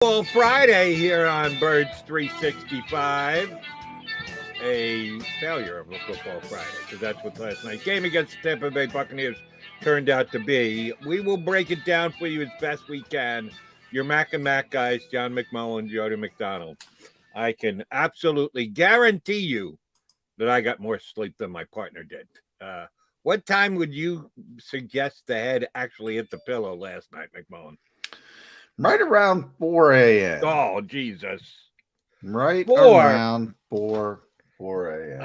Football Friday here on Birds 365. A failure of a football Friday because that's what last night's game against the Tampa Bay Buccaneers turned out to be. We will break it down for you as best we can. Your Mac and Mac guys, John McMullen, Jody McDonald. I can absolutely guarantee you that I got more sleep than my partner did. What time would you suggest the head actually hit the pillow last night, McMullen? Right around 4 a.m. Oh, Jesus. Right 4. around 4 a.m.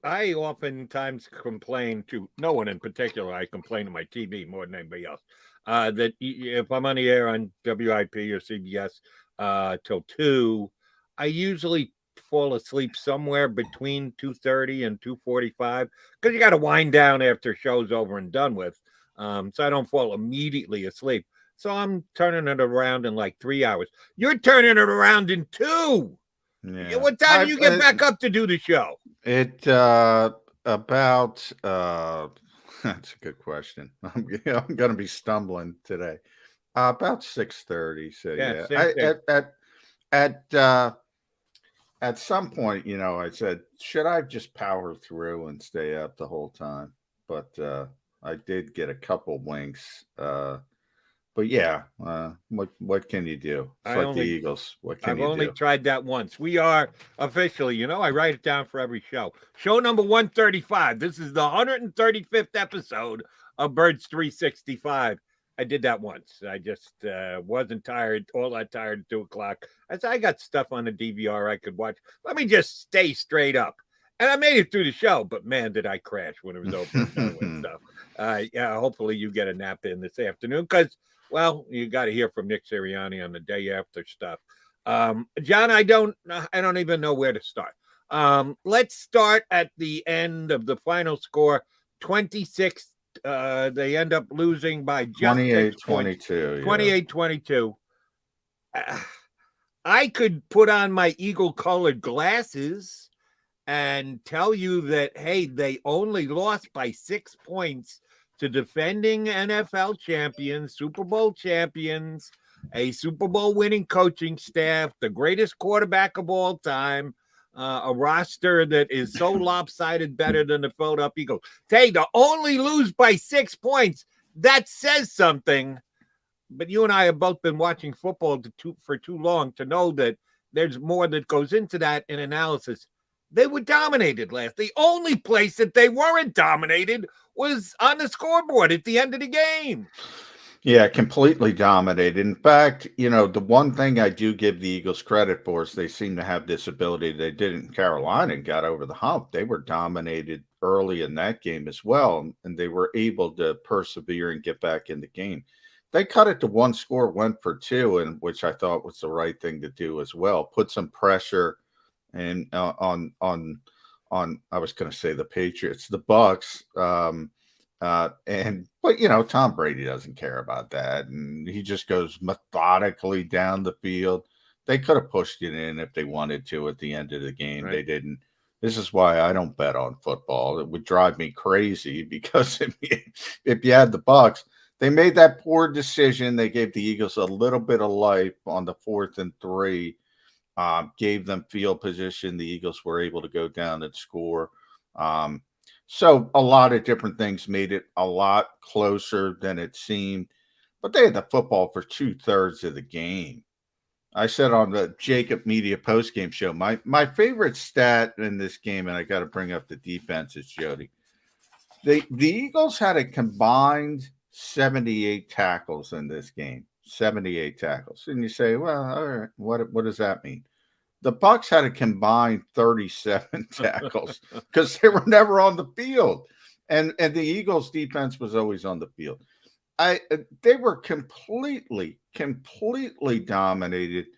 I oftentimes complain to no one in particular. I complain to my TV more than anybody else. That if I'm on the air on WIP or CBS till 2, I usually fall asleep somewhere between 2:30 and 2:45 because you got to wind down after show's over and done with. So I don't fall immediately asleep. So I'm turning it around in like 3 hours. You're turning it around in 2. Yeah. What time do you get back up to do the show? About that's a good question. I'm going to be stumbling today. About 6:30. So yeah, 6:30. At some point, I said, should I just power through and stay up the whole time? But I did get a couple winks. But yeah, what can you do? It's like the Eagles. What can you do? I've only tried that once. We are officially, I write it down for every show. Show number 135. This is the 135th episode of Birds 365. I did that once. I just wasn't tired, all that tired at 2 o'clock. I said, I got stuff on the DVR I could watch. Let me just stay straight up. And I made it through the show, but man, did I crash when it was over and done with stuff. Yeah, hopefully you get a nap in this afternoon because, well, you got to hear from Nick Sirianni on the day after stuff. John, I don't even know where to start. Let's start at the end of the final score, 26. They end up losing by just 28-22. 28-22. I could put on my eagle-colored glasses and tell you that, hey, they only lost by 6 points to defending NFL champions, Super Bowl champions, a Super Bowl winning coaching staff, the greatest quarterback of all time, a roster that is so lopsided better than the Philadelphia Eagles. Hey, to only lose by 6 points, that says something. But you and I have both been watching football for too long to know that there's more that goes into that in analysis. They were dominated last. The only place that they weren't dominated was on the scoreboard at the end of the game. Yeah, completely dominated. In fact, the one thing I do give the Eagles credit for is they seem to have this ability they did in Carolina and got over the hump. They were dominated early in that game as well, and they were able to persevere and get back in the game. They cut it to 1 score, went for 2, and which I thought was the right thing to do as well. Put some pressure and on I was going to say the Patriots, the Bucks, but Tom Brady doesn't care about that, and he just goes methodically down the field. They could have pushed it in if they wanted to at the end of the game. Right. They didn't. This is why I don't bet on football. It would drive me crazy because if you had the Bucks, they made that poor decision. They gave the Eagles a little bit of life on the 4th and 3. Gave them field position. The Eagles were able to go down and score. So a lot of different things made it a lot closer than it seemed. But they had the football for 2/3 of the game. I said on the JAKIB Media postgame show, my favorite stat in this game, and I got to bring up the defenses, Jody. The Eagles had a combined 78 tackles in this game. 78 tackles. And you say, well, all right, what does that mean? The Bucks had a combined 37 tackles because they were never on the field. And the Eagles defense was always on the field. They were completely dominated.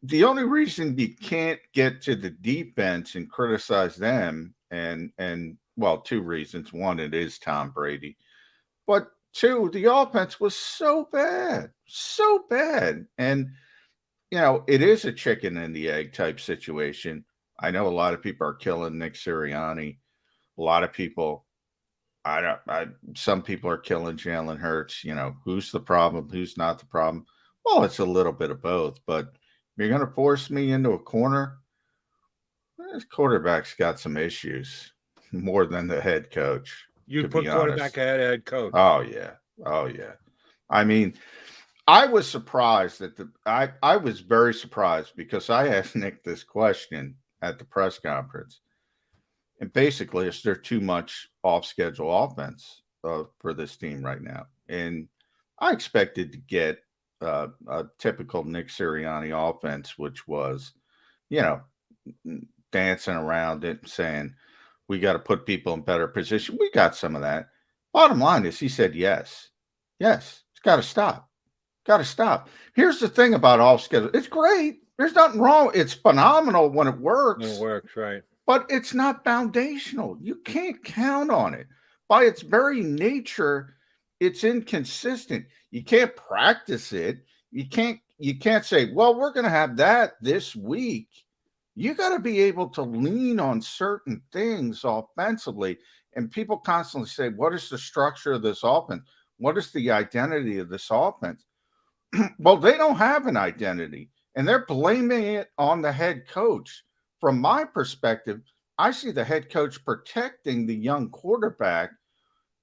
The only reason you can't get to the defense and criticize them, and well, 2 reasons. One, it is Tom Brady. But 2, the offense was so bad. And, it is a chicken and the egg type situation. I know a lot of people are killing Nick Sirianni. A lot of people, some people are killing Jalen Hurts. Who's the problem? Who's not the problem? Well, it's a little bit of both, but if you're going to force me into a corner, this quarterback's got some issues more than the head coach, to You'd be put quarterback honest. ahead of head coach. Oh, yeah. Oh, yeah. I mean, I was surprised that I was very surprised because I asked Nick this question at the press conference. And basically, is there too much off schedule offense for this team right now? And I expected to get a typical Nick Sirianni offense, which was, you know, dancing around it and saying, we got to put people in better position. We got some of that. Bottom line is, he said yes. Yes, it's got to stop. Got to stop. Here's the thing about off schedule. It's great. There's nothing wrong. It's phenomenal when it works. It works, right? But it's not foundational. You can't count on it. By its very nature, it's inconsistent. You can't practice it. You can't say, well, we're going to have that this week. You got to be able to lean on certain things offensively. And people constantly say, what is the structure of this offense? What is the identity of this offense? Well, they don't have an identity, and they're blaming it on the head coach. From my perspective, I see the head coach protecting the young quarterback,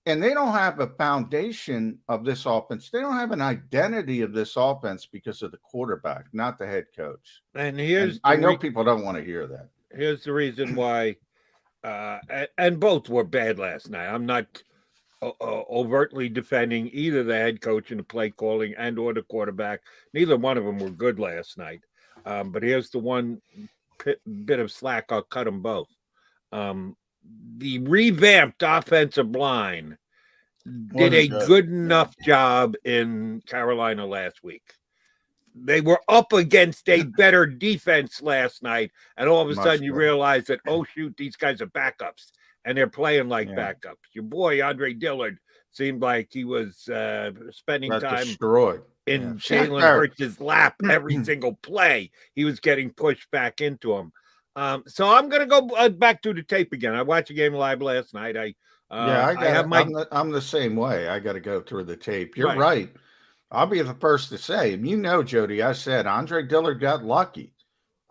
and they don't have a foundation of this offense. They don't have an identity of this offense because of the quarterback, not the head coach. And I know people don't want to hear that. Here's the reason why, and both were bad last night. I'm not overtly defending either the head coach and the play calling and or the quarterback. Neither one of them were good last night. But here's the one bit of slack. I'll cut them both. The revamped offensive line did a good enough job in Carolina last week. They were up against a better defense last night, and all of a sudden you realize that, oh, shoot, these guys are backups, and they're playing like backups. Your boy, Andre Dillard, seemed like he was spending time in Jalen Hurts' lap every single play. He was getting pushed back into him. So I'm going to go back to the tape again. I watched the game live last night. I'm the same way. I got to go through the tape. You're right. I'll be the first to say, you know, Jody, I said Andre Dillard got lucky.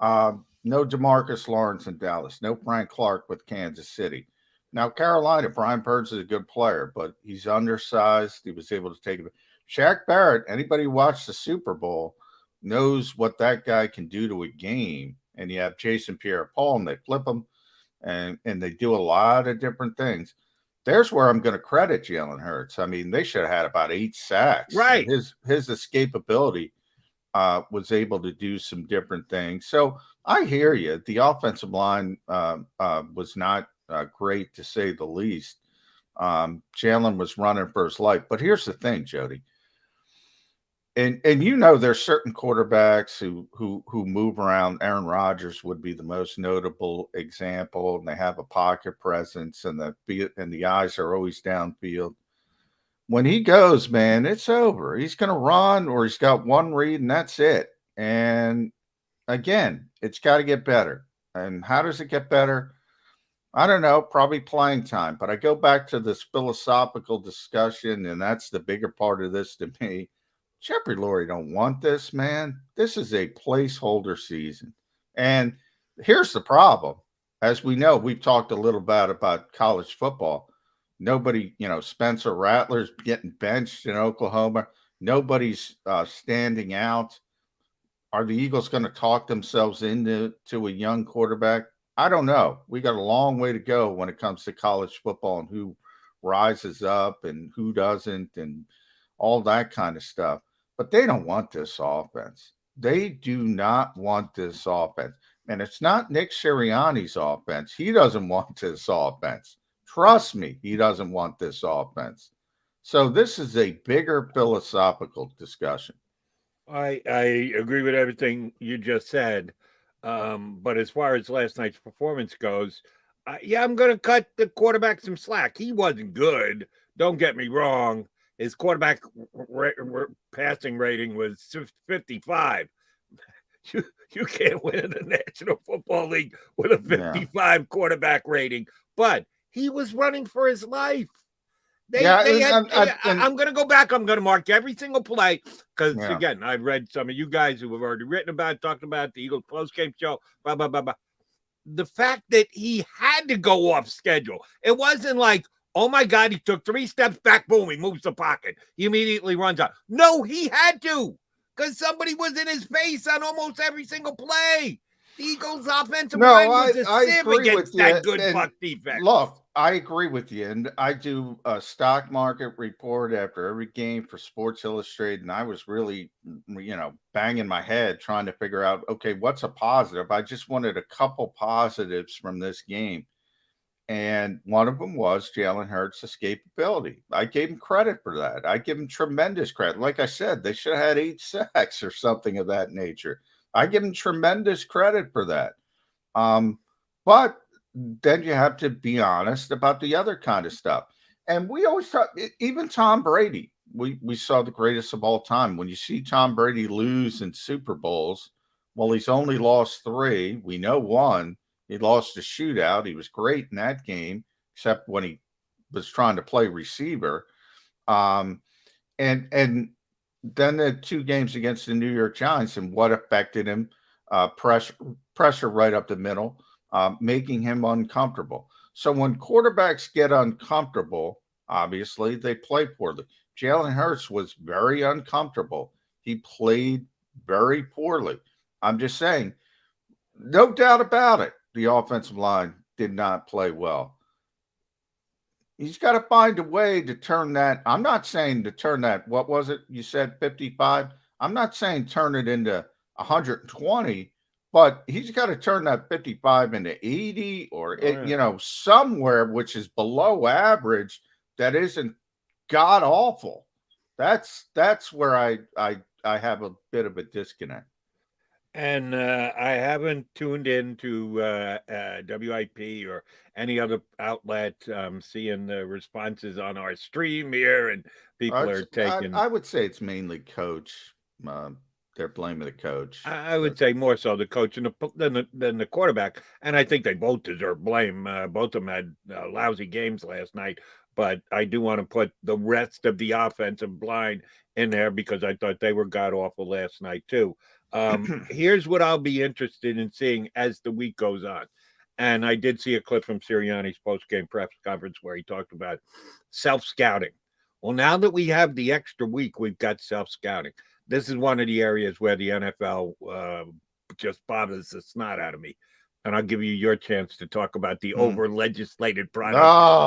No DeMarcus Lawrence in Dallas. No Frank Clark with Kansas City. Now, Carolina, Brian Burns is a good player, but he's undersized. He was able to take it. Shaq Barrett, anybody who watched the Super Bowl knows what that guy can do to a game. And you have Jason Pierre-Paul, and they flip him, and they do a lot of different things. There's where I'm going to credit Jalen Hurts. I mean, they should have had about 8 sacks. Right. His escapability was able to do some different things. So I hear you. The offensive line was not great, to say the least. Jalen was running for his life. But here's the thing, Jody. And you know, there's certain quarterbacks who move around. Aaron Rodgers would be the most notable example, and they have a pocket presence, and the eyes are always downfield. When he goes, man, it's over. He's going to run, or he's got one read, and that's it. And again, it's got to get better. And how does it get better? I don't know, probably playing time. But I go back to this philosophical discussion, and that's the bigger part of this to me. Jeffrey Lurie don't want this, man. This is a placeholder season. And here's the problem. As we know, we've talked a little bit about college football. Nobody, Spencer Rattler's getting benched in Oklahoma. Nobody's standing out. Are the Eagles going to talk themselves into a young quarterback? I don't know. We got a long way to go when it comes to college football and who rises up and who doesn't and all that kind of stuff. But they don't want this offense. They do not want this offense. And it's not Nick Sirianni's offense. He doesn't want this offense. Trust me, he doesn't want this offense. So this is a bigger philosophical discussion. I agree with everything you just said. But as far as last night's performance goes, I'm going to cut the quarterback some slack. He wasn't good. Don't get me wrong. His quarterback passing rating was 55. You can't win in the National Football League with a 55 quarterback rating. But he was running for his life. I'm going to go back. I'm going to mark every single play because, again, I've read some of you guys who have already written about it, talked about the Eagles post-game show, blah, blah, blah, blah. The fact that he had to go off schedule, it wasn't like, oh, my God, he took 3 steps back, boom, he moves the pocket. He immediately runs out. No, he had to because somebody was in his face on almost every single play. The Eagles' offensive line was a sieve against that good Buck defense. Look, I agree with you. And I do a stock market report after every game for Sports Illustrated. And I was really, banging my head trying to figure out, okay, what's a positive? I just wanted a couple positives from this game. And one of them was Jalen Hurts' escapability. I gave him credit for that. I give him tremendous credit. Like I said, they should have had 8 sacks or something of that nature. I give him tremendous credit for that. But then you have to be honest about the other kind of stuff. And we always talk, even Tom Brady, we saw the greatest of all time. When you see Tom Brady lose in Super Bowls, well, he's only lost 3. We know 1. He lost a shootout. He was great in that game, except when he was trying to play receiver. And then the 2 games against the New York Giants and what affected him, pressure right up the middle, making him uncomfortable. So when quarterbacks get uncomfortable, obviously they play poorly. Jalen Hurts was very uncomfortable. He played very poorly. I'm just saying, no doubt about it, the offensive line did not play well. He's got to find a way to turn that. I'm not saying to turn that. What was it? You said 55. I'm not saying turn it into 120, but he's got to turn that 55 into 80 or, somewhere which is below average that isn't god awful. That's where I have a bit of a disconnect. And I haven't tuned into WIP or any other outlet, seeing the responses on our stream here, and people are taking. I would say it's mainly coach. They're blaming the coach. I would say more so the coach than the quarterback, and I think they both deserve blame. Both of them had lousy games last night, but I do want to put the rest of the offensive line in there because I thought they were god awful last night too. Here's what I'll be interested in seeing as the week goes on. And I did see a clip from Sirianni's post-game press conference where he talked about self-scouting. Well, now that we have the extra week, we've got self-scouting. This is one of the areas where the NFL just bothers the snot out of me. And I'll give you your chance to talk about the over-legislated product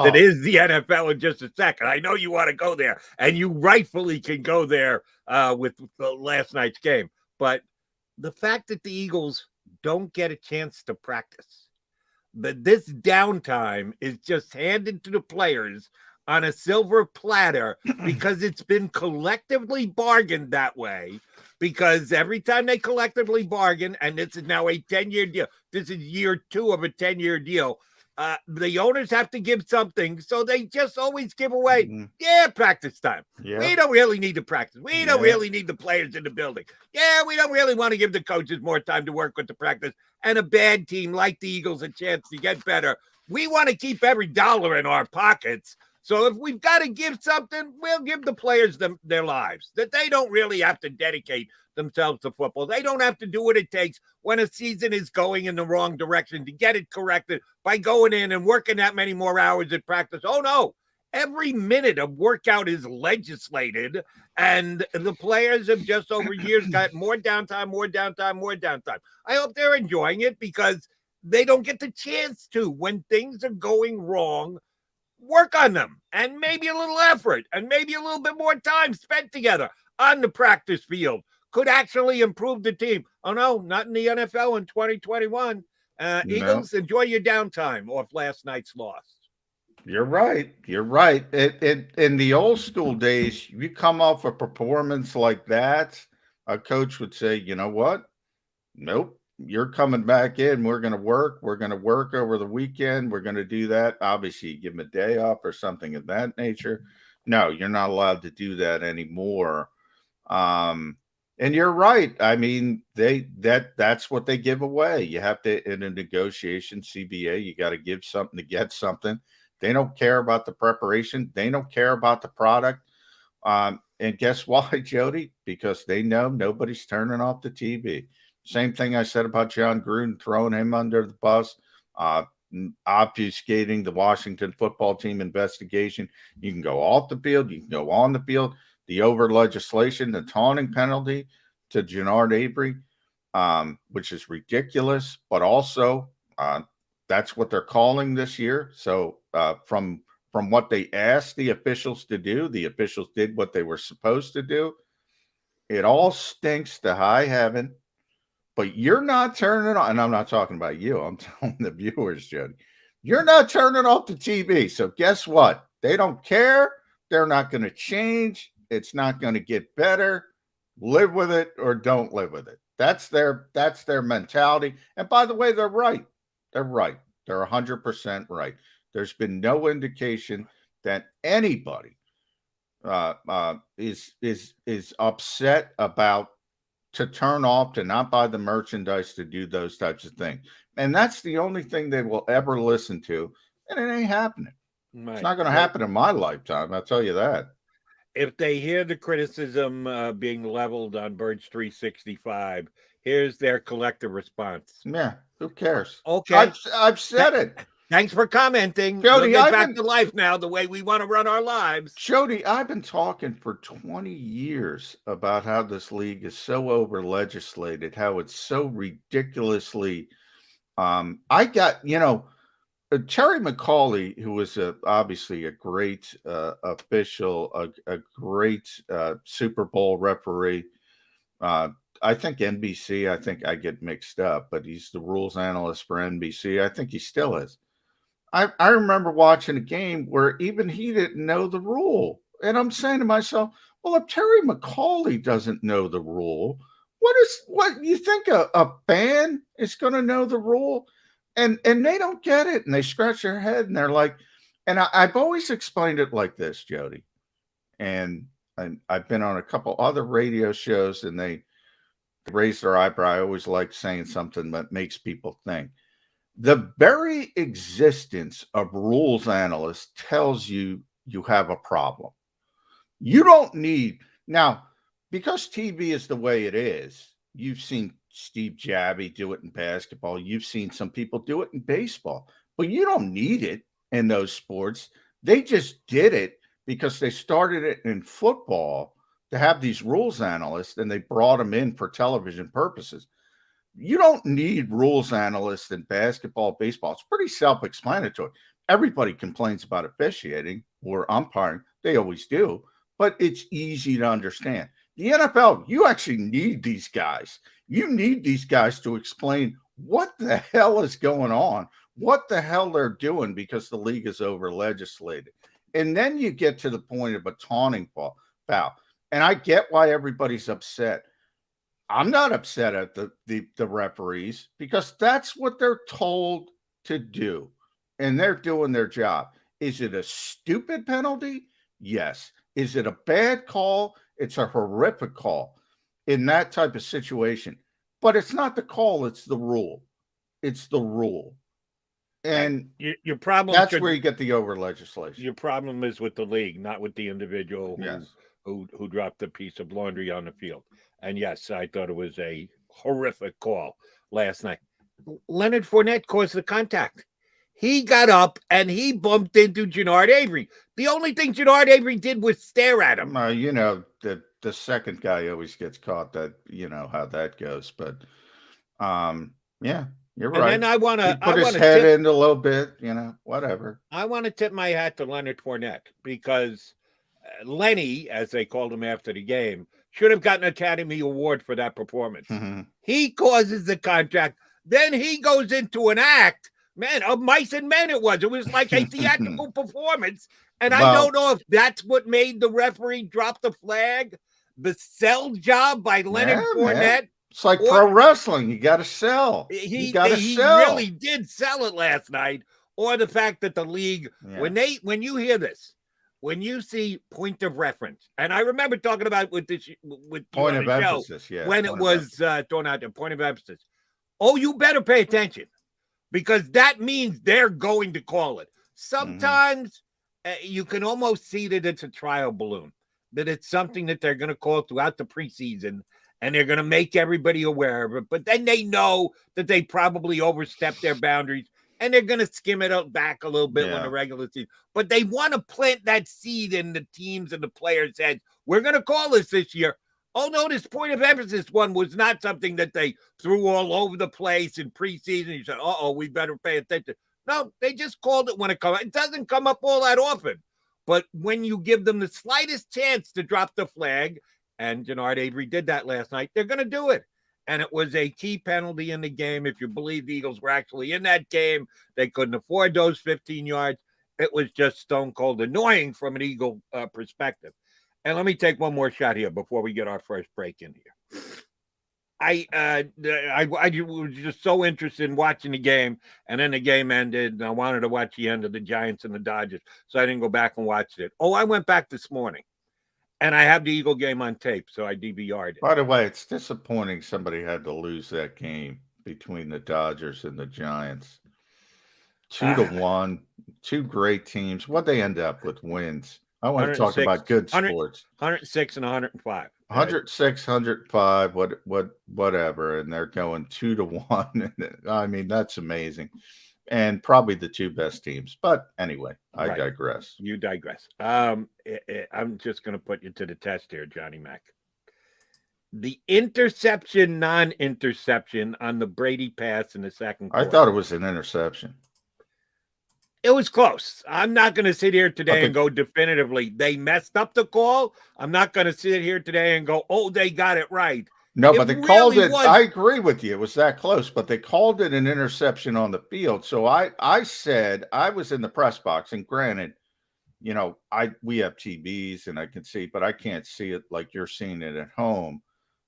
that is the NFL in just a second. I know you want to go there, and you rightfully can go there with the last night's game. But the fact that the Eagles don't get a chance to practice, that this downtime is just handed to the players on a silver platter because it's been collectively bargained that way, because every time they collectively bargain, and this is now a 10-year deal, this is year 2 of a 10-year deal, the owners have to give something, so they just always give away, practice time. Yeah. We don't really need to practice. We don't really need the players in the building. Yeah, we don't really want to give the coaches more time to work with the practice, and a bad team like the Eagles a chance to get better. We want to keep every dollar in our pockets. So if we've got to give something, we'll give the players their lives, that they don't really have to dedicate themselves to football. They don't have to do what it takes when a season is going in the wrong direction to get it corrected by going in and working that many more hours at practice. Oh, no. Every minute of workout is legislated, and the players have just over years got more downtime. I hope they're enjoying it because they don't get the chance to. When things are going wrong, work on them, and maybe a little effort and maybe a little bit more time spent together on the practice field could actually improve the team. Oh, no, not in the NFL in 2021. No. Eagles, enjoy your downtime off last night's loss. You're right. In the old school days, you come off a performance like that, a coach would say, you know what? Nope. You're coming back in. We're going to work. We're going to work over the weekend. We're going to do that. Obviously, give them a day off or something of that nature. No, you're not allowed to do that anymore. And you're right. I mean, that's what they give away. You have to, in a negotiation, CBA, you got to give something to get something. They don't care about the preparation. They don't care about the product. And guess why, Jody? Because they know nobody's turning off the TV. Same thing I said about John Gruden, throwing him under the bus, obfuscating the Washington football team investigation. You can go off the field. You can go on the field. The over legislation, the taunting penalty to Jannard Avery, which is ridiculous, but also that's what they're calling this year. So from what they asked the officials to do, the officials did what they were supposed to do. It all stinks to high heaven, but you're not turning on, and I'm not talking about you. I'm telling the viewers, Jody, you're not turning off the TV. So guess what? They don't care. They're not going to change. It's not going to get better. Live with it or don't live with it. That's their mentality. And by the way, they're right. They're right. They're 100% right. There's been no indication that anybody is upset about to turn off, to not buy the merchandise, to do those types of things. And that's the only thing they will ever listen to. And it ain't happening. Right. It's not going to happen in my lifetime. I'll tell you that. If they hear the criticism being leveled on Birds 365, here's their collective response. Yeah, who cares? Okay. I've said it. Thanks for commenting. Jody, we'll get back to life now the way we want to run our lives. Jody, I've been talking for 20 years about how this league is so over-legislated, how it's so ridiculously I got, Terry McCauley, who was obviously a great official, a great Super Bowl referee. I think NBC, I think I get mixed up, but he's the rules analyst for NBC. I think he still is. I remember watching a game where even he didn't know the rule. And I'm saying to myself, well, if Terry McCauley doesn't know the rule, what you think a fan is going to know the rule? And they don't get it, and they scratch their head, and they're like, and I've always explained it like this, Jody. And I've been on a couple other radio shows, and they raise their eyebrow. I always like saying something that makes people think. The very existence of rules analysts tells you have a problem. You don't need, now, because TV is the way it is, you've seen Steve Jabby do it in basketball. You've seen some people do it in baseball, but you don't need it in those sports. They just did it because they started it in football to have these rules analysts, and they brought them in for television purposes. You don't need rules analysts in basketball, baseball. It's pretty self-explanatory. Everybody complains about officiating or umpiring. They always do, but it's easy to understand. The NFL, you actually need these guys. You need these guys to explain what the hell is going on, what the hell they're doing, because the league is over-legislated. And then you get to the point of a taunting foul. And I get why everybody's upset. I'm not upset at the referees, because that's what they're told to do, and they're doing their job. Is it a stupid penalty? Yes. Is it a bad call? It's a horrific call in that type of situation. But it's not the call, it's the rule. It's the rule. And your problem, that's where you get the over legislation. Your problem is with the league, not with the individual who dropped a piece of laundry on the field. And yes, I thought it was a horrific call last night. Leonard Fournette caused the contact. He got up and he bumped into Jannard Avery. The only thing Jannard Avery did was stare at him. The second guy always gets caught. That how that goes. But yeah, you're right. And then I want to put his head in a little bit. Whatever. I want to tip my hat to Leonard Fournette, because Lenny, as they called him after the game, should have gotten an Academy Award for that performance. Mm-hmm. He causes the contact. Then he goes into an act, man, of mice and men it was. It was like a theatrical performance. And I don't know if that's what made the referee drop the flag. The sell job by Leonard Fournette. Man. It's like pro wrestling. You got to sell. He really did sell it last night. Or the fact that the league, when you hear this, when you see point of reference, and I remember talking about with point of emphasis, when it was thrown out there, point of emphasis. Oh, you better pay attention, because that means they're going to call it. sometimes you can almost see that it's a trial balloon, that it's something that they're going to call throughout the preseason, and they're going to make everybody aware of it. But then they know that they probably overstepped their boundaries, and they're going to skim it up back a little bit when the regular season. But they want to plant that seed in the teams and the players' heads. We're going to call this year. Oh, no, this point of emphasis one was not something that they threw all over the place in preseason. You said, we better pay attention. No, they just called it when it comes. It doesn't come up all that often. But when you give them the slightest chance to drop the flag, and Art Avery did that last night, they're going to do it. And it was a key penalty in the game. If you believe the Eagles were actually in that game, they couldn't afford those 15 yards. It was just stone cold annoying from an Eagle perspective. And let me take one more shot here before we get our first break in here. I was just so interested in watching the game, and then the game ended, and I wanted to watch the end of the Giants and the Dodgers, so I didn't go back and watch it. Oh, I went back this morning, and I have the Eagle game on tape, so I DVR'd it. By the way, it's disappointing somebody had to lose that game between the Dodgers and the Giants. 2-1, two great teams. What'd they end up with wins? I want to talk about good sports. 106 and 105. 106, 105, whatever, and they're going 2-1. I mean, that's amazing, and probably the two best teams. But anyway, I digress. You digress. I'm just going to put you to the test here, Johnny Mac. The interception, non-interception on the Brady pass in the second quarter. I thought it was an interception. It was close. I'm not going to sit here today and go definitively they messed up the call. I'm not going to sit here today and go, they got it right. No, but they called it. I agree with you. It was that close, but they called it an interception on the field. So I said, I was in the press box, and granted, we have TVs and I can see, but I can't see it like you're seeing it at home.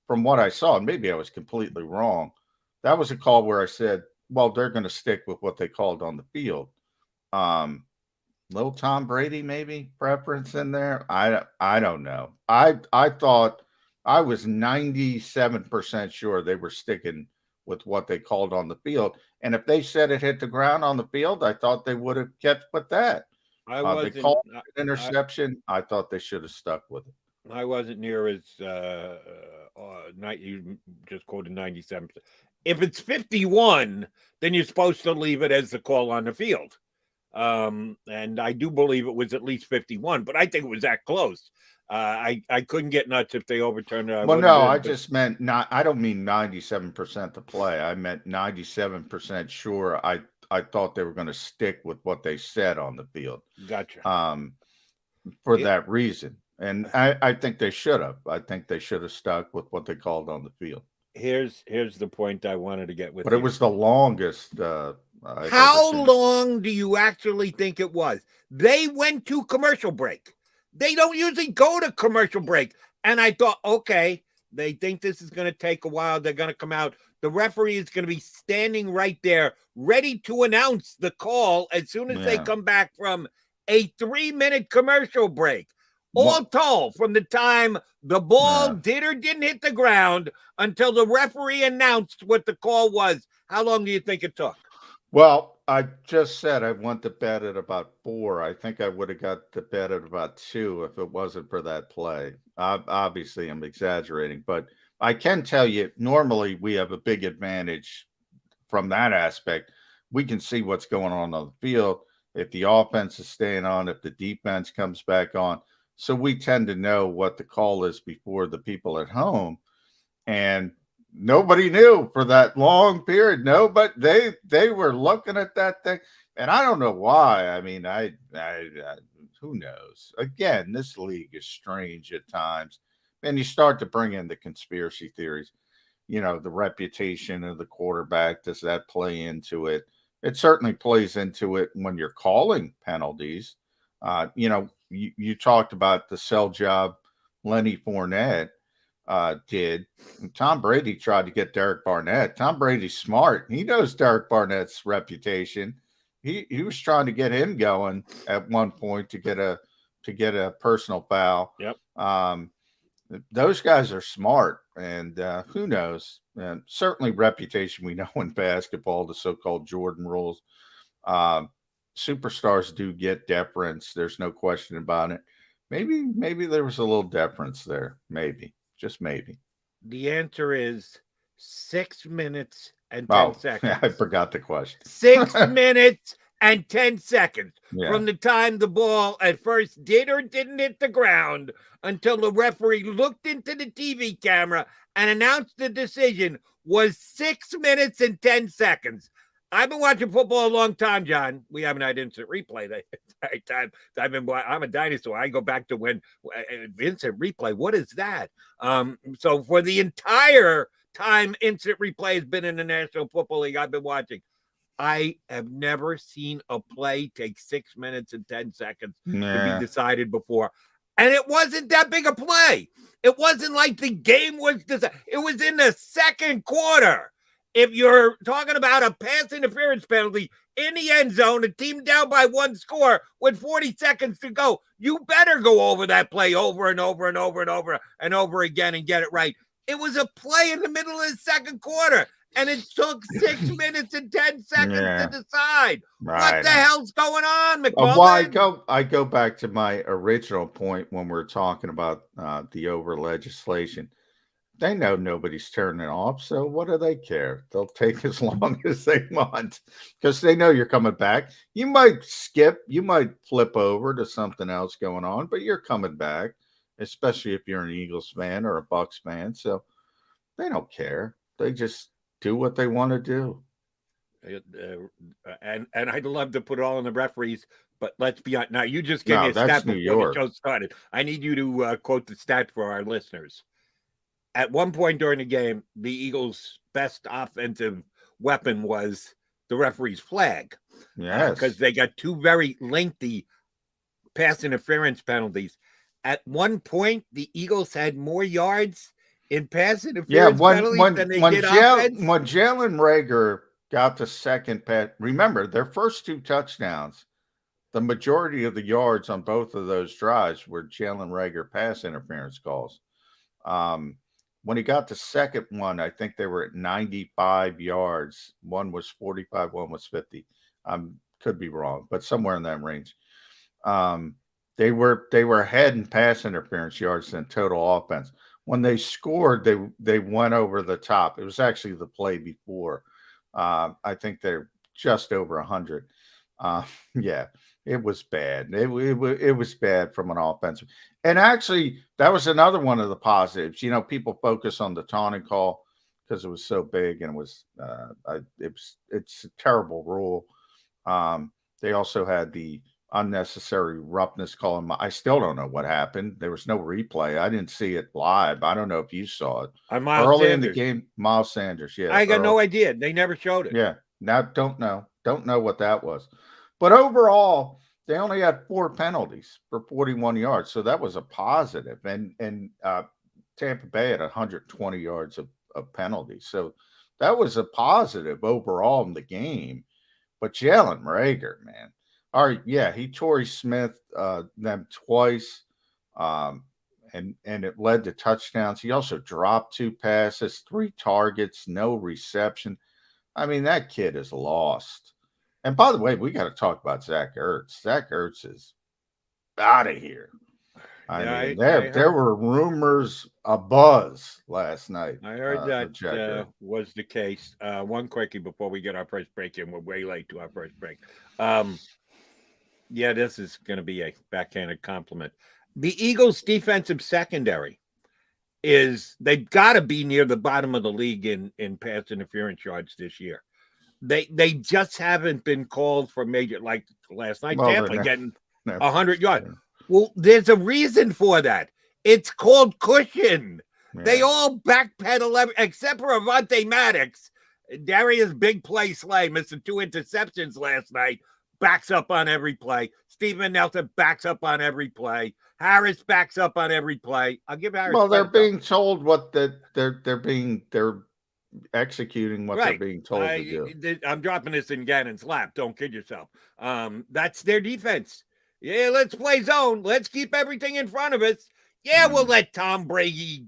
From what I saw, and maybe I was completely wrong, that was a call where I said, well, they're going to stick with what they called on the field. Little Tom Brady maybe preference in there. I don't know. I thought I was 97% sure they were sticking with what they called on the field. And if they said it hit the ground on the field, I thought they would have kept with that. They called it an interception. I thought they should have stuck with it. I wasn't near as you just quoted 97%. If it's 51, then you're supposed to leave it as the call on the field. And I do believe it was at least 51, but I think it was that close. I couldn't get nuts if they overturned it. Well, no, I just meant I don't mean 97% to play. I meant 97% sure. I thought they were going to stick with what they said on the field. Gotcha. For that reason. And I think they should have. I think they should have stuck with what they called on the field. Here's the point I wanted to get with. But it was the longest. How long do you actually think it was? They went to commercial break. They don't usually go to commercial break. And I thought, okay, they think this is going to take a while. They're going to come out. The referee is going to be standing right there, ready to announce the call as soon as they come back from a 3-minute commercial break. All told, from the time the ball did or didn't hit the ground until the referee announced what the call was, how long do you think it took? Well, I just said I went to bed at about 4. I think I would have got to bed at about 2 if it wasn't for that play. Obviously, I'm exaggerating, but I can tell you, normally we have a big advantage from that aspect. We can see what's going on the field, if the offense is staying on, if the defense comes back on. So we tend to know what the call is before the people at home. And nobody knew for that long period. No, but they were looking at that thing. And I don't know why. I mean, I who knows? Again, this league is strange at times. And you start to bring in the conspiracy theories, the reputation of the quarterback. Does that play into it? It certainly plays into it when you're calling penalties. You talked about the sell job Lenny Fournette did. Tom Brady tried to get Derek Barnett. Tom Brady's smart. He knows Derek Barnett's reputation. He was trying to get him going at one point to get a personal foul. Yep. Those guys are smart, and who knows? And certainly reputation. We know in basketball, the so-called Jordan rules. superstars do get deference. There's no question about it. Maybe there was a little deference there. Maybe, just maybe. The answer is 6 minutes and 10 Oh, seconds. I forgot the question. 6 minutes and 10 seconds Yeah. from the time the ball at first did or didn't hit the ground until the referee looked into the TV camera and announced the decision was 6 minutes and 10 seconds. I've been watching football a long time, John. We haven't had instant replay the entire time. I'm a dinosaur. I go back to when instant replay. What is that? So for the entire time instant replay has been in the National Football League I've been watching, I have never seen a play take 6 minutes and 10 seconds to be decided before. And it wasn't that big a play. It wasn't like the game was decided. It was in the second quarter. If you're talking about a pass interference penalty in the end zone, a team down by 1 score with 40 seconds to go, you better go over that play over and over and over and over and over again and get it right. It was a play in the middle of the second quarter, and it took 6 minutes and 10 seconds to decide. Right. What the hell's going on, McMullen? Well, I go back to my original point when we're talking about the over legislation. They know nobody's turning off, so what do they care? They'll take as long as they want because they know you're coming back. You might skip, you might flip over to something else going on, but you're coming back, especially if you're an Eagles fan or a Bucks fan. So they don't care. They just do what they want to do. And I'd love to put it all on the referees, but let's be honest. Now, you just gave me a stat New before York. the show started. I need you to quote the stat for our listeners. At one point during the game, the Eagles' best offensive weapon was the referee's flag. Yes. Because they got 2 very lengthy pass interference penalties. At one point, the Eagles had more yards in pass interference penalties than they did offense. When Jalen Reagor got the second pass, remember, their first 2 touchdowns, the majority of the yards on both of those drives were Jalen Reagor pass interference calls. When he got the second one, I think they were at 95 yards. One was 45, one was 50. Could be wrong, but somewhere in that range. They were ahead in pass interference yards than total offense. When they scored, they went over the top. It was actually the play before. I think they're just over 100. Yeah, it was bad. It was bad from an offensive. And actually, that was another one of the positives. You know, people focus on the taunting call because it was so big and it was it's a terrible rule. They also had the unnecessary roughness call. I still don't know what happened. There was no replay. I didn't see it live. I don't know if you saw it. Early in the game, Miles Sanders. Yeah, I got no idea. They never showed it. Yeah, now don't know what that was. But overall, they only had 4 penalties for 41 yards, so that was a positive. And Tampa Bay had 120 yards of penalties, so that was a positive overall in the game. But Jalen Reagor, man, all right, yeah, he Torrey Smith them twice, and it led to touchdowns. He also dropped 2 passes, 3 targets, no reception. I mean, that kid is lost. And by the way, we got to talk about Zack Ertz. Zack Ertz is out of here. I mean, there were rumors abuzz last night. I heard that was the case. One quickie before we get our first break in. We're way late to our first break. Yeah, this is going to be a backhanded compliment. The Eagles' defensive secondary they've got to be near the bottom of the league in pass interference yards this year. They just haven't been called for major, like last night, Tampa getting 100 yards. Well, there's a reason for that. It's called cushion. Yeah. They all backpedal, except for Avante Maddox. Darius Big Play Slay missing 2 interceptions last night. Backs up on every play. Steven Nelson backs up on every play. Harris backs up on every play. I'll give Harris. Well, they're being told what they're executing what they're being told to do. I'm dropping this in Gannon's lap. Don't kid yourself. That's their defense. Yeah, let's play zone. Let's keep everything in front of us. Yeah, we'll let Tom Brady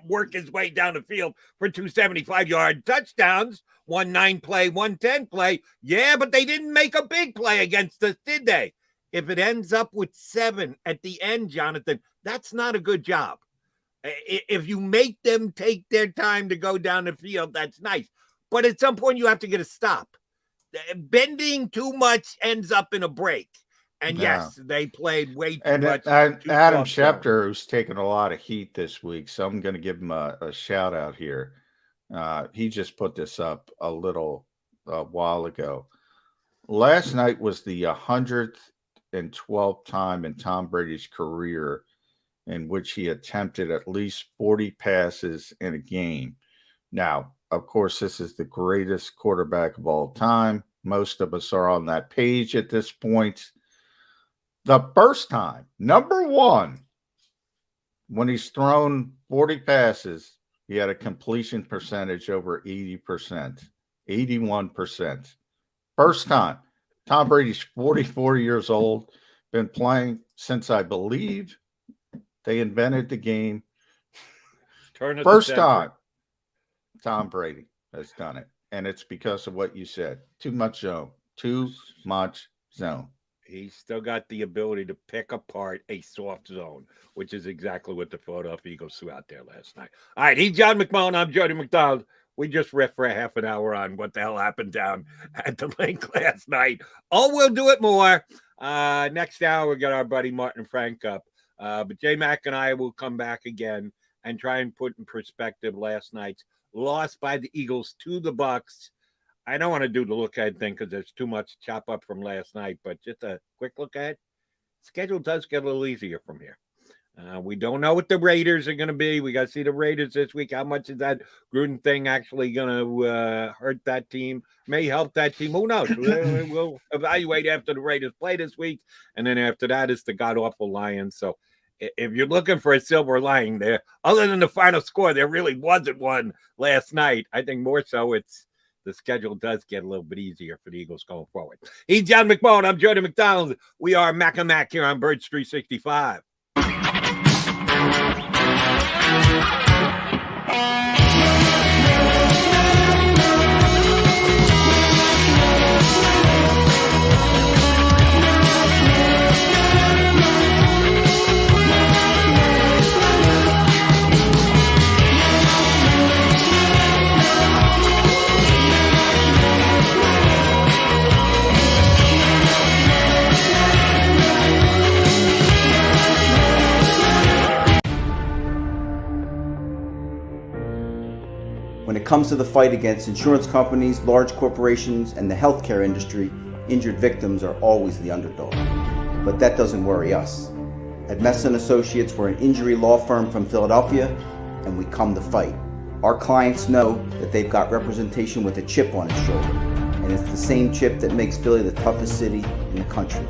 work his way down the field for 275-yard touchdowns one 9-play, one 10-play. Yeah, but they didn't make a big play against us, did they? If it ends up with 7 at the end, Jonathan, that's not a good job. If you make them take their time to go down the field, that's nice. But at some point, you have to get a stop. Bending too much ends up in a break. And yes, they played way too much. And Adam Schefter, who's taken a lot of heat this week, so I'm going to give him a shout out here. He just put this up a while ago. Last night was the 112th time in Tom Brady's career in which he attempted at least 40 passes in a game. Now, of course, this is the greatest quarterback of all time. Most of us are on that page at this point. The first time, number one, when he's thrown 40 passes, he had a completion percentage over 80%, 81%. First time. Tom Brady's 44 years old, been playing since, I believe, they invented the game. First time Tom Brady has done it. And it's because of what you said. Too much zone. Too much zone. He's still got the ability to pick apart a soft zone, which is exactly what the Philadelphia Eagles threw out there last night. All right, he's John McMullen. I'm Jody McDonald. We just riffed for a half an hour on what the hell happened down at the link last night. Oh, we'll do it more. Next hour, we got our buddy Martin Frank up. But J-Mac and I will come back again and try and put in perspective last night's loss by the Eagles to the Bucs. I don't want to do the look ahead thing because there's too much chop up from last night, but just a quick look ahead. Schedule does get a little easier from here. We don't know what the Raiders are going to be. We got to see the Raiders this week. How much is that Gruden thing actually going to hurt that team? May help that team. Who knows? We'll evaluate after the Raiders play this week. And then after that, it's the god-awful Lions. So if you're looking for a silver lining there, other than the final score, there really wasn't one last night. I think more so it's the schedule does get a little bit easier for the Eagles going forward. He's John McMullen. I'm Jody McDonald. We are Mac and Mac here on Birds 365. When it comes to the fight against insurance companies, large corporations, and the healthcare industry, injured victims are always the underdog. But that doesn't worry us. At Messa & Associates, we're an injury law firm from Philadelphia, and we come to fight. Our clients know that they've got representation with a chip on its shoulder, and it's the same chip that makes Philly the toughest city in the country.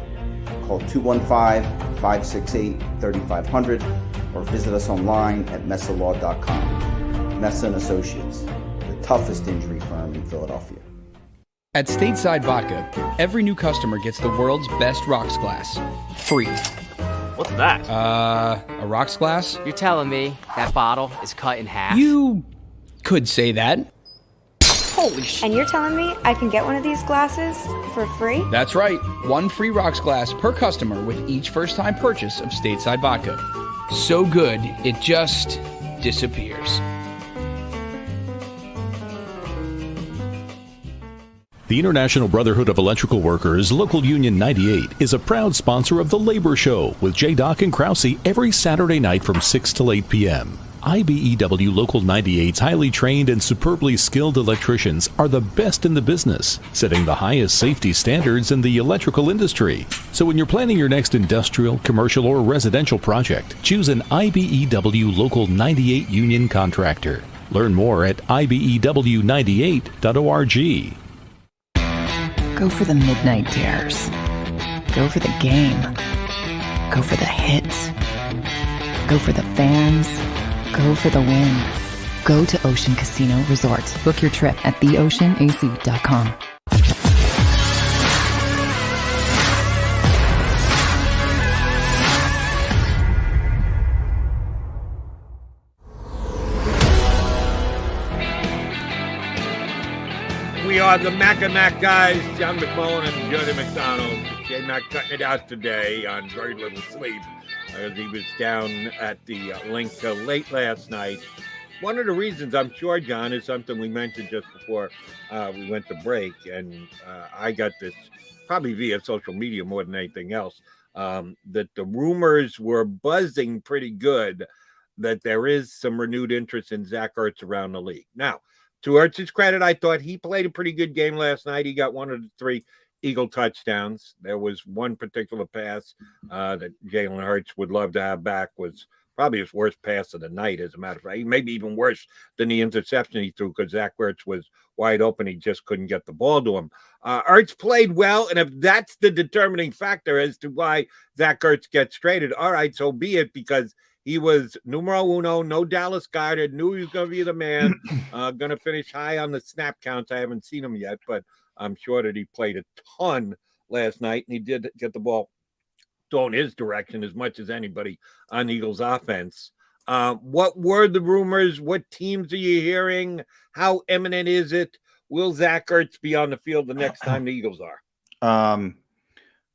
Call 215-568-3500 or visit us online at messalaw.com. Messa & Associates, the toughest injury firm in Philadelphia. At Stateside Vodka, every new customer gets the world's best rocks glass, free. What's that? A rocks glass? You're telling me that bottle is cut in half? You could say that. Holy shit. And you're telling me I can get one of these glasses for free? That's right. One free rocks glass per customer with each first-time purchase of Stateside Vodka. So good, it just disappears. The International Brotherhood of Electrical Workers, Local Union 98, is a proud sponsor of The Labor Show with J. Doc and Krause every Saturday night from 6 to 8 p.m. IBEW Local 98's highly trained and superbly skilled electricians are the best in the business, setting the highest safety standards in the electrical industry. So when you're planning your next industrial, commercial, or residential project, choose an IBEW Local 98 union contractor. Learn more at IBEW98.org. Go for the midnight dares. Go for the game. Go for the hits. Go for the fans. Go for the win. Go to Ocean Casino Resort. Book your trip at theoceanac.com. we are the Mac and Mac guys, John McMullen and Jody McDonald. J-Mac cutting it out today on very little sleep as he was down at the link late last night. One of the reasons, I'm sure, John, is something we mentioned just before we went to break, and I got this probably via social media more than anything else, that the rumors were buzzing pretty good that there is some renewed interest in Zack Ertz around the league. Now, to Ertz's credit, I thought he played a pretty good game last night. He got one of the 3 Eagle touchdowns. There was one particular pass that Jalen Hurts would love to have back, was probably his worst pass of the night, as a matter of fact. Maybe even worse than the interception he threw because Zack Ertz was wide open. He just couldn't get the ball to him. Ertz played well, and if that's the determining factor as to why Zack Ertz gets traded, all right, so be it, because he was numero uno, no Dallas Goedert, knew he was going to be the man, going to finish high on the snap counts. I haven't seen him yet, but I'm sure that he played a ton last night, and he did get the ball thrown his direction as much as anybody on Eagles offense. What were the rumors? What teams are you hearing? How imminent is it? Will Zack Ertz be on the field the next time the Eagles are?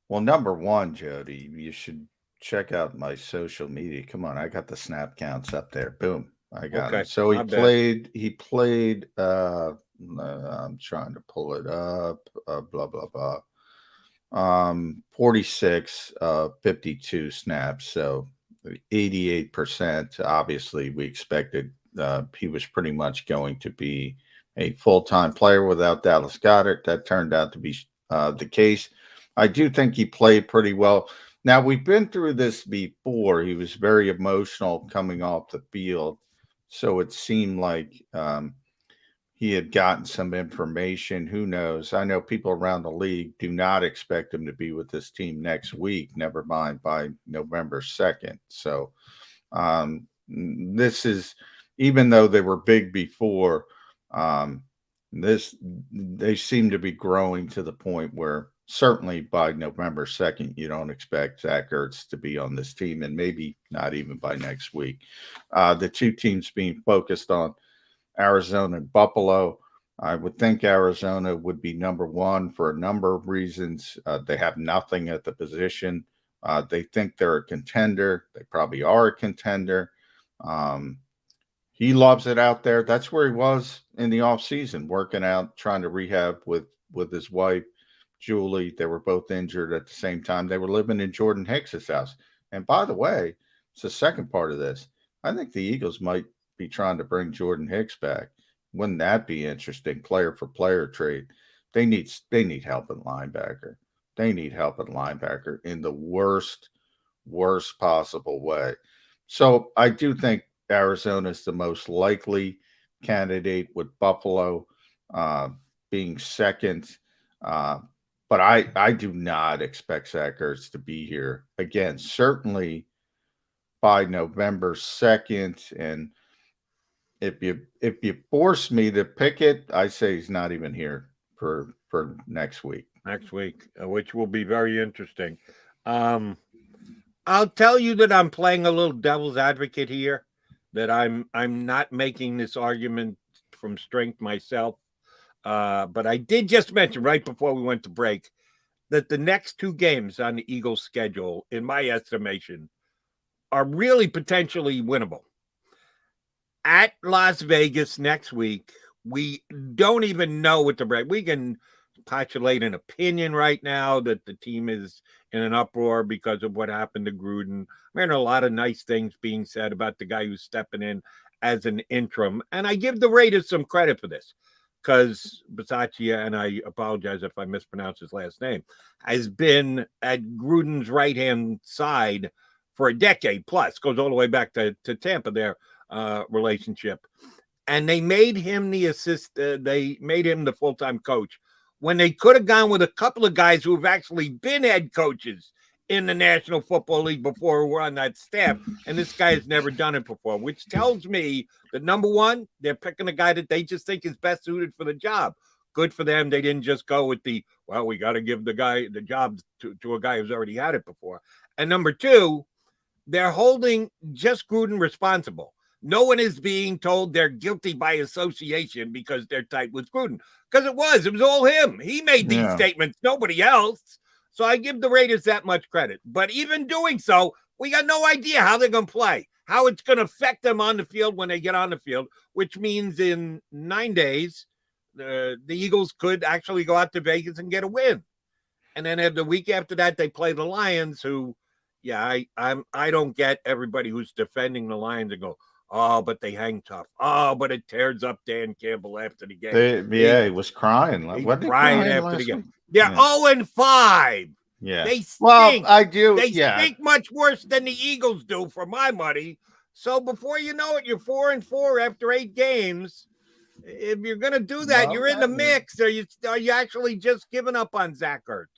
Well, number one, Jody, you should check out my social media. Come on, I got the snap counts up there. Boom. I got it. So he played I'm trying to pull it up, blah blah blah. 46 52 snaps, so 88%. Obviously we expected he was pretty much going to be a full-time player without Dallas Goedert. That turned out to be the case. I do think he played pretty well. Now, we've been through this before. He was very emotional coming off the field, so it seemed like he had gotten some information. Who knows? I know people around the league do not expect him to be with this team next week, never mind by November 2nd. So this is, even though they were big before, they seem to be growing to the point where certainly by November 2nd, you don't expect Zack Ertz to be on this team, and maybe not even by next week. The 2 teams being focused on, Arizona and Buffalo. I would think Arizona would be number 1 for a number of reasons. They have nothing at the position. They think they're a contender. They probably are a contender. He loves it out there. That's where he was in the offseason, working out, trying to rehab with his wife, Julie. They were both injured at the same time. They were living in Jordan Hicks's house. And by the way, it's the second part of this. I think the Eagles might be trying to bring Jordan Hicks back. Wouldn't that be interesting? Player for player trade. They need help at linebacker. They need help at linebacker in the worst possible way. So I do think Arizona is the most likely candidate, with Buffalo being second. But I do not expect Zack Ertz to be here again, certainly by November 2nd. And if you force me to pick it, I say he's not even here for next week. Next week, which will be very interesting. I'll tell you that I'm playing a little devil's advocate here, that I'm not making this argument from strength myself. But I did just mention right before we went to break that the next 2 games on the Eagles schedule, in my estimation, are really potentially winnable. At Las Vegas next week, we don't even know what to break. We can postulate an opinion right now that the team is in an uproar because of what happened to Gruden. I mean, a lot of nice things being said about the guy who's stepping in as an interim. And I give the Raiders some credit for this, because Bisaccia, and I apologize if I mispronounce his last name, has been at Gruden's right-hand side for a decade plus, goes all the way back to Tampa, their relationship. And they made him they made him the full-time coach when they could have gone with a couple of guys who have actually been head coaches in the National Football League before, who were on that staff. And this guy has never done it before, which tells me that, number one, they're picking a guy that they just think is best suited for the job. Good for them. They didn't just go with we got to give the guy the job to a guy who's already had it before. And number two, they're holding just Gruden responsible. No one is being told they're guilty by association because they're tight with Gruden. Because it was all him. He made these statements, nobody else. So I give the Raiders that much credit. But even doing so, we got no idea how they're going to play, how it's going to affect them on the field when they get on the field, which means in 9 days, the Eagles could actually go out to Vegas and get a win. And then the week after that, they play the Lions, who, I don't get everybody who's defending the Lions and go, oh, but they hang tough. Oh, but it tears up Dan Campbell after the game. He was crying. Wasn't he crying after the game? Yeah, 0-5. Yeah. They stink. Well, I do. They stink much worse than the Eagles do, for my money. So before you know it, you're 4-4 after 8 games. If you're going to do that, you're in the mix. Are you actually just giving up on Zack Ertz?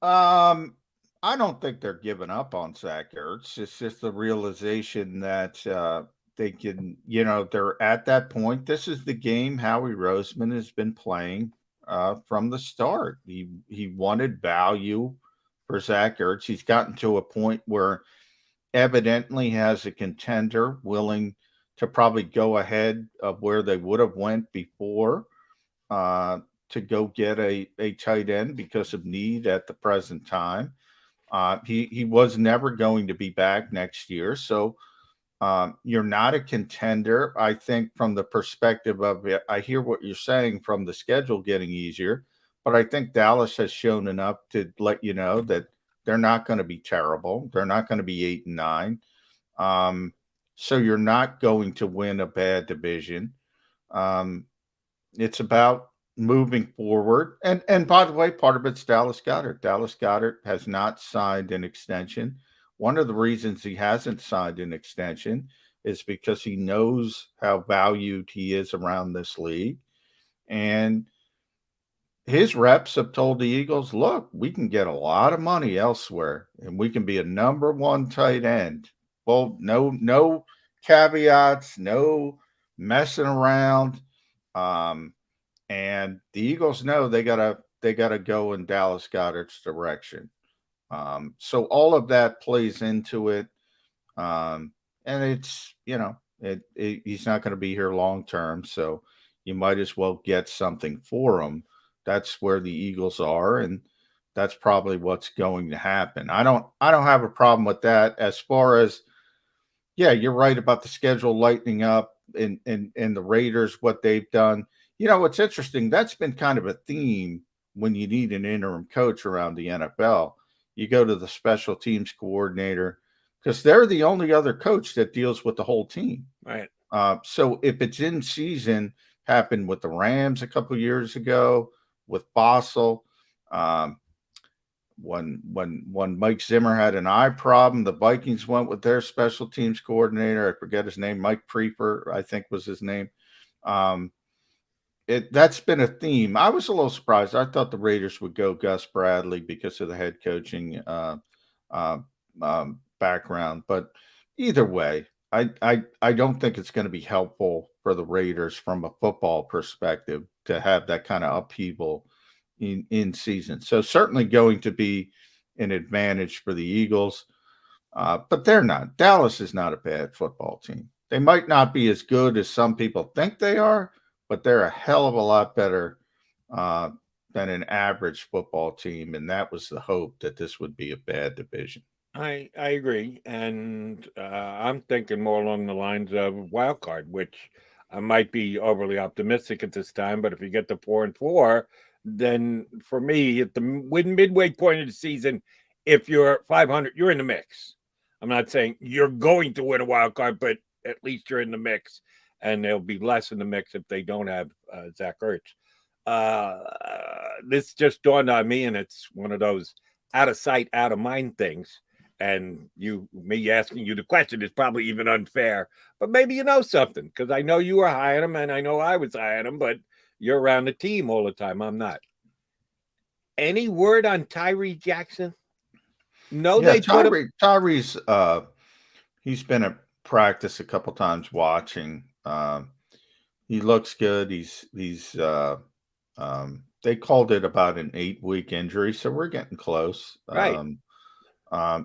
I don't think they're giving up on Zack Ertz. It's just the realization that they can, they're at that point. This is the game Howie Roseman has been playing from the start. He wanted value for Zack Ertz. He's gotten to a point where evidently has a contender willing to probably go ahead of where they would have went before to go get a tight end because of need at the present time. He was never going to be back next year. So you're not a contender. I think from the perspective of it, I hear what you're saying from the schedule getting easier, but I think Dallas has shown enough to let you know that they're not going to be terrible. They're not going to be 8-9. So you're not going to win a bad division. It's about moving forward. And by the way, part of it's Dallas Goedert. Dallas Goedert has not signed an extension. One of the reasons he hasn't signed an extension is because he knows how valued he is around this league. And his reps have told the Eagles, look, we can get a lot of money elsewhere and we can be a number 1 tight end. Well, no caveats, no messing around. And the Eagles know they gotta go in Dallas Goedert's direction. So all of that plays into it. And it's, he's not going to be here long term. So you might as well get something for him. That's where the Eagles are. And that's probably what's going to happen. I don't have a problem with that. As far as, you're right about the schedule lightening up and the Raiders, what they've done. What's interesting, that's been kind of a theme when you need an interim coach around the NFL. You go to the special teams coordinator because they're the only other coach that deals with the whole team. Right. So if it's in season, happened with the Rams a couple years ago, with Bossel, when Mike Zimmer had an eye problem, the Vikings went with their special teams coordinator. I forget his name. Mike Prefer, I think was his name. That's been a theme. I was a little surprised. I thought the Raiders would go Gus Bradley because of the head coaching background. But either way, I don't think it's going to be helpful for the Raiders from a football perspective to have that kind of upheaval in season. So certainly going to be an advantage for the Eagles. But they're not. Dallas is not a bad football team. They might not be as good as some people think they are, but they're a hell of a lot better than an average football team. And that was the hope, that this would be a bad division. I agree. And I'm thinking more along the lines of wild card, which I might be overly optimistic at this time. But if you get to 4-4, then for me, at the midway point of the season, if you're 500, you're in the mix. I'm not saying you're going to win a wild card, but at least you're in the mix. And they'll be less in the mix if they don't have Zack Ertz. This just dawned on me, and it's one of those out of sight, out of mind things. And me asking you the question is probably even unfair, but maybe you know something, because I know you were high on him, and I know I was high on him, but you're around the team all the time. I'm not. Any word on Tyree Jackson? No, yeah, Tyree's he's been at practice a couple times watching. He looks good. He's they called it about an 8-week injury, so we're getting close. Right.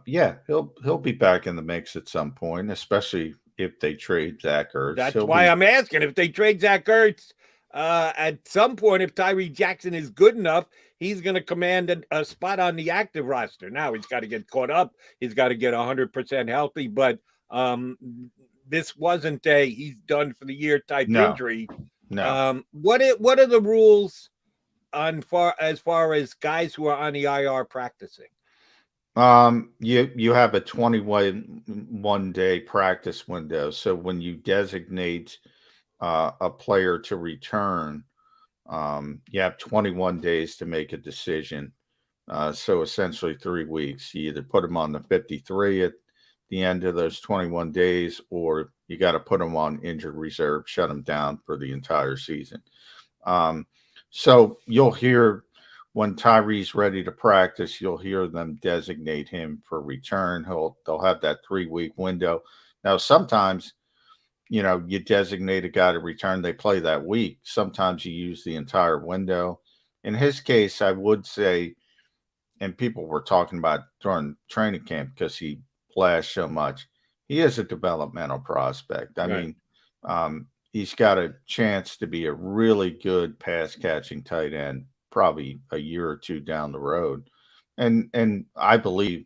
Yeah, he'll be back in the mix at some point, especially if they trade Zack Ertz. That's why I'm asking if they trade Zack Ertz. At some point, if Tyree Jackson is good enough, he's going to command a spot on the active roster. Now he's got to get caught up. He's got to get 100% healthy. But this wasn't a he's done for the year type injury. No. What are the rules as far as guys who are on the IR practicing? You have a 21-day practice window. So when you designate a player to return, you have 21 days to make a decision. So essentially 3 weeks. You either put them on the 53 at the end of those 21 days, or you got to put them on injured reserve, shut them down for the entire season. So you'll hear when Tyree's ready to practice, you'll hear them designate him for return. They'll have that 3-week window. Now, sometimes, you designate a guy to return, they play that week. Sometimes you use the entire window. In his case, I would say, and people were talking about during training camp because he flashed so much, he is a developmental prospect. I mean, he's got a chance to be a really good pass-catching tight end probably a year or two down the road. And I believe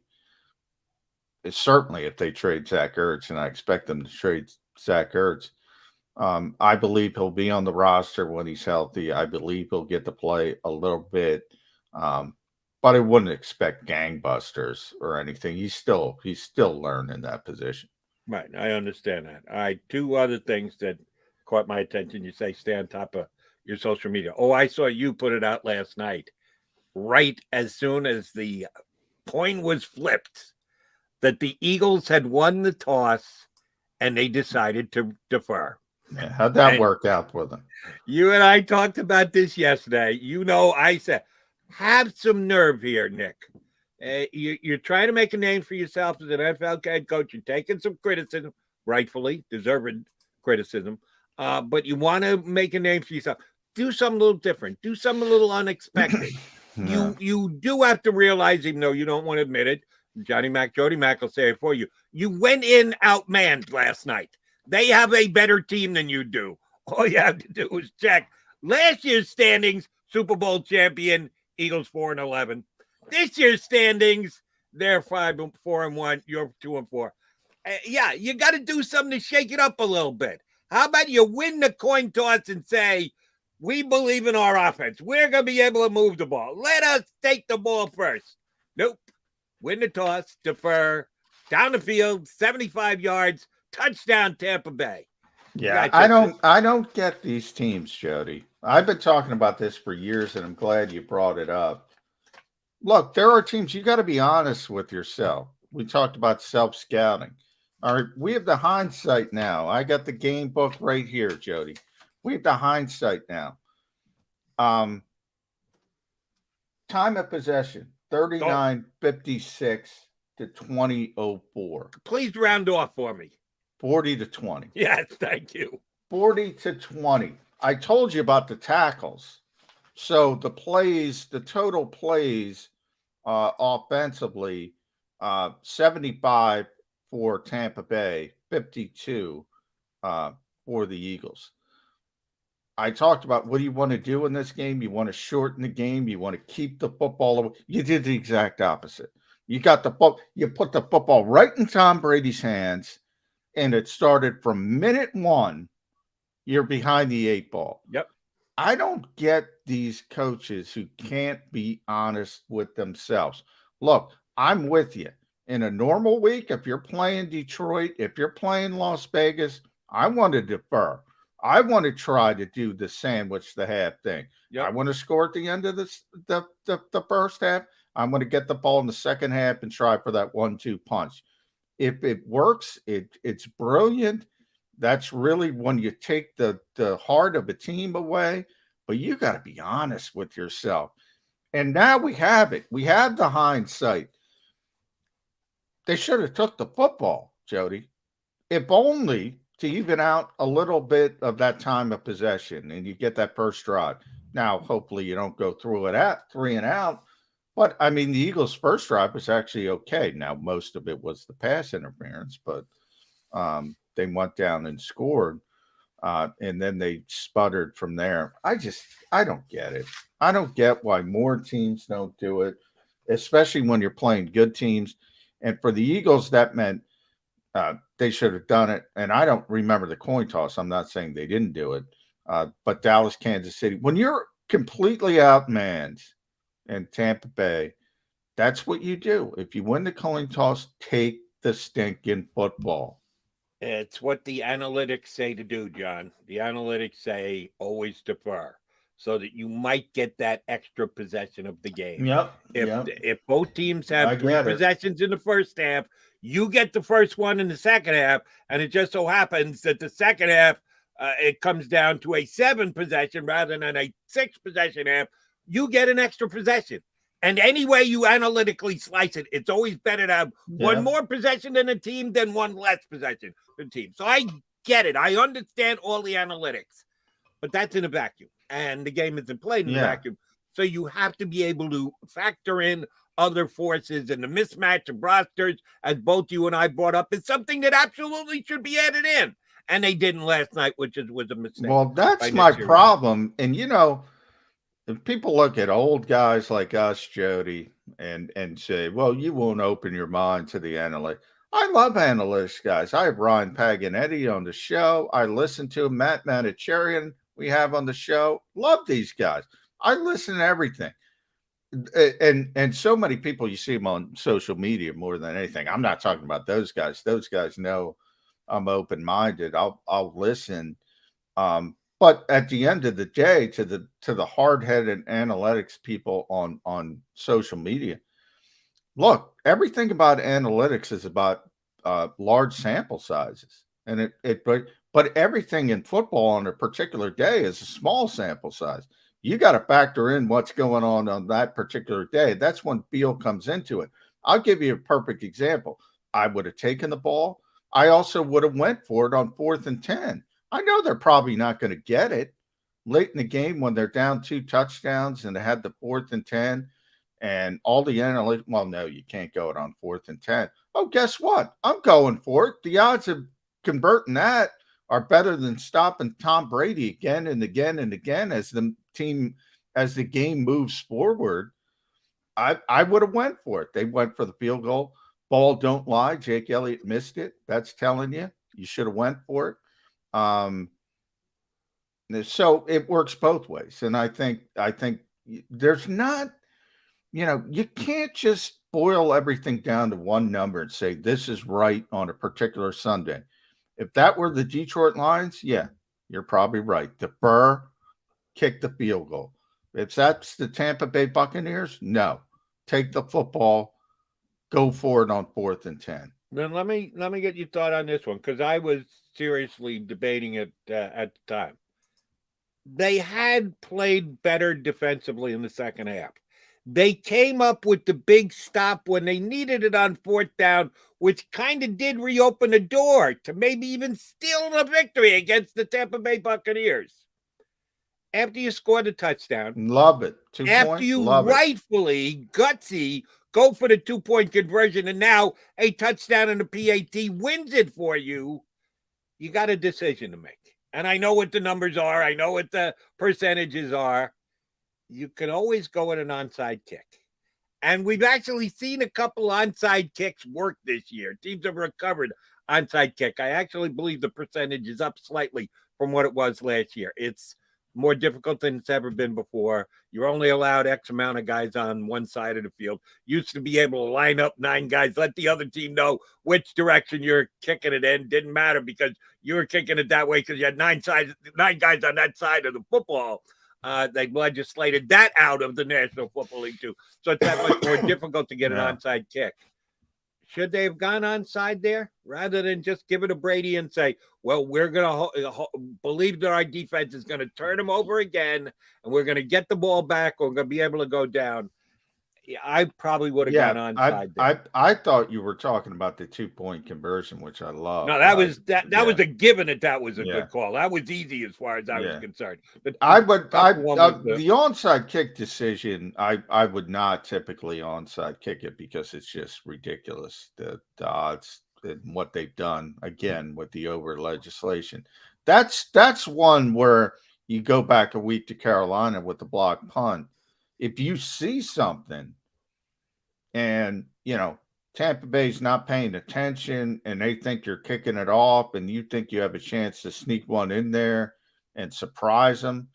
certainly if they trade Zack Ertz, and I expect them to trade Zack Ertz, I believe he'll be on the roster when he's healthy. I believe he'll get to play a little bit, but I wouldn't expect gangbusters or anything. He's still learning that position. Right, I understand that. All right, 2 other things that caught my attention. You say stay on top of your social media. Oh, I saw you put it out last night, right as soon as the coin was flipped, that the Eagles had won the toss and they decided to defer. Yeah, how'd that work out for them? You and I talked about this yesterday. I said, have some nerve here, Nick. You're trying to make a name for yourself as an NFL head coach. You're taking some criticism, rightfully deserved criticism, but you want to make a name for yourself. Do something a little different. Do something a little unexpected. You do have to realize, even though you don't want to admit it, Jody Mac will say it for you. You went in outmanned last night. They have a better team than you do. All you have to do is check last year's standings, Super Bowl champion, Eagles 4-11. This year's standings, they're 5-4-1. You're 2-4. You got to do something to shake it up a little bit. How about you win the coin toss and say, we believe in our offense. We're going to be able to move the ball. Let us take the ball first. Nope. Win the toss, defer, down the field, 75 yards, touchdown Tampa Bay. Yeah, I don't get these teams, Jody. I've been talking about this for years, and I'm glad you brought it up. Look, there are teams, you got to be honest with yourself. We talked about self-scouting. All right, we have the hindsight now. I got the game book right here, Jody. We have the hindsight now. Time of possession, 39-56 to 20-04. Please round off for me. 40-20. Yes, thank you. 40-20. I told you about the tackles. So the total plays offensively, 75 for Tampa Bay, 52 for the Eagles. I talked about what do you want to do in this game? You want to shorten the game. You want to keep the football away. You did the exact opposite. You got the ball. You put the football right in Tom Brady's hands, and it started from minute 1. You're behind the 8 ball. Yep. I don't get these coaches who can't be honest with themselves. Look, I'm with you. In a normal week, if you're playing Detroit, if you're playing Las Vegas, I want to defer. I want to try to do the sandwich the half thing. Yep. I want to score at the end of the first half. I'm going to get the ball in the second half and try for that 1-2 punch. If it works, it's brilliant. That's really when you take the heart of a team away. But you got to be honest with yourself. And now we have it. We have the hindsight. They should have took the football, Jody. If only to even out a little bit of that time of possession and you get that first drive. Now, hopefully you don't go through it at 3 and out. But, I mean, the Eagles' first drive was actually okay. Now, most of it was the pass interference. But they went down and scored, and then they sputtered from there. I don't get it. I don't get why more teams don't do it, especially when you're playing good teams. And for the Eagles, that meant they should have done it. And I don't remember the coin toss. I'm not saying they didn't do it. But Dallas, Kansas City, when you're completely outmanned in Tampa Bay, that's what you do. If you win the coin toss, take the stinking football. It's what the analytics say to do, John. The analytics say always defer so that you might get that extra possession of the game. If both teams have 3 possessions in the first half, you get the first one in the second half, and it just so happens that the second half, it comes down to a 7 possession rather than a 6 possession half, you get an extra possession. And any way you analytically slice it, it's always better to have one more possession than a team than one less possession than a team. So I get it. I understand all the analytics, but that's in a vacuum. And the game isn't played in a vacuum. So you have to be able to factor in other forces, and the mismatch of rosters, as both you and I brought up, is something that absolutely should be added in. And they didn't last night, which was a mistake. Well, that's my problem. And, if people look at old guys like us, Jody, and say, well, you won't open your mind to the analytics. I love analytics guys. I have Ryan Paganetti on the show. I listen to Matt Manicherian we have on the show. Love these guys. I listen to everything. And so many people, you see them on social media more than anything. I'm not talking about those guys. Those guys know I'm open-minded. I'll listen. But at the end of the day, to the hard-headed analytics people on social media, look, everything about analytics is about large sample sizes, and but everything in football on a particular day is a small sample size. You got to factor in what's going on that particular day. That's when feel comes into it. I'll give you a perfect example. I would have taken the ball. I also would have went for it on 4th and 10. I know they're probably not going to get it late in the game when they're down 2 touchdowns and they had the 4th and 10 and all the analytics. Well, no, you can't go it on 4th and 10. Oh, guess what? I'm going for it. The odds of converting that are better than stopping Tom Brady again and again and again as the game moves forward. I would have went for it. They went for the field goal. Ball don't lie. Jake Elliott missed it. That's telling you should have went for it. So it works both ways. And I think there's not, you can't just boil everything down to one number and say this is right on a particular Sunday. If that were the Detroit Lions, yeah, you're probably right. Defer, kick the field goal. If that's the Tampa Bay Buccaneers, no. Take the football, go for it on 4th and 10. Then let me get your thought on this one, because I was seriously debating it at the time. They had played better defensively in the second half. They came up with the big stop when they needed it on 4th down, which kind of did reopen the door to maybe even steal the victory against the Tampa Bay Buccaneers. After you score the touchdown. Love it. 2 after points, you love rightfully, gutsy, go for the 2-point conversion, and now a touchdown and a PAT wins it for you, you got a decision to make. And I know what the numbers are. I know what the percentages are. You can always go with an onside kick. And we've actually seen a couple onside kicks work this year. Teams have recovered onside kick. I actually believe the percentage is up slightly from what it was last year. It's more difficult than it's ever been before. You're only allowed X amount of guys on one side of the field. Used to be able to line up 9 guys, let the other team know which direction you're kicking it in. Didn't matter because you were kicking it that way because you had 9 guys on that side of the football. They legislated that out of the National Football League too. So it's that much more difficult to get an onside kick. Should they have gone onside there rather than just give it to Brady and say, well, we're going to believe that our defense is going to turn them over again and we're going to get the ball back or we're going to be able to go down? I probably would have gone onside there. I thought you were talking about the 2-point conversion, which I love. No, that was a given that was a good call. That was easy as far as I was concerned. But the onside kick decision, I would not typically onside kick it because it's just ridiculous. The odds in what they've done again with the over legislation. That's one where you go back a week to Carolina with the block punt. If you see something and, Tampa Bay's not paying attention and they think you're kicking it off and you think you have a chance to sneak one in there and surprise them,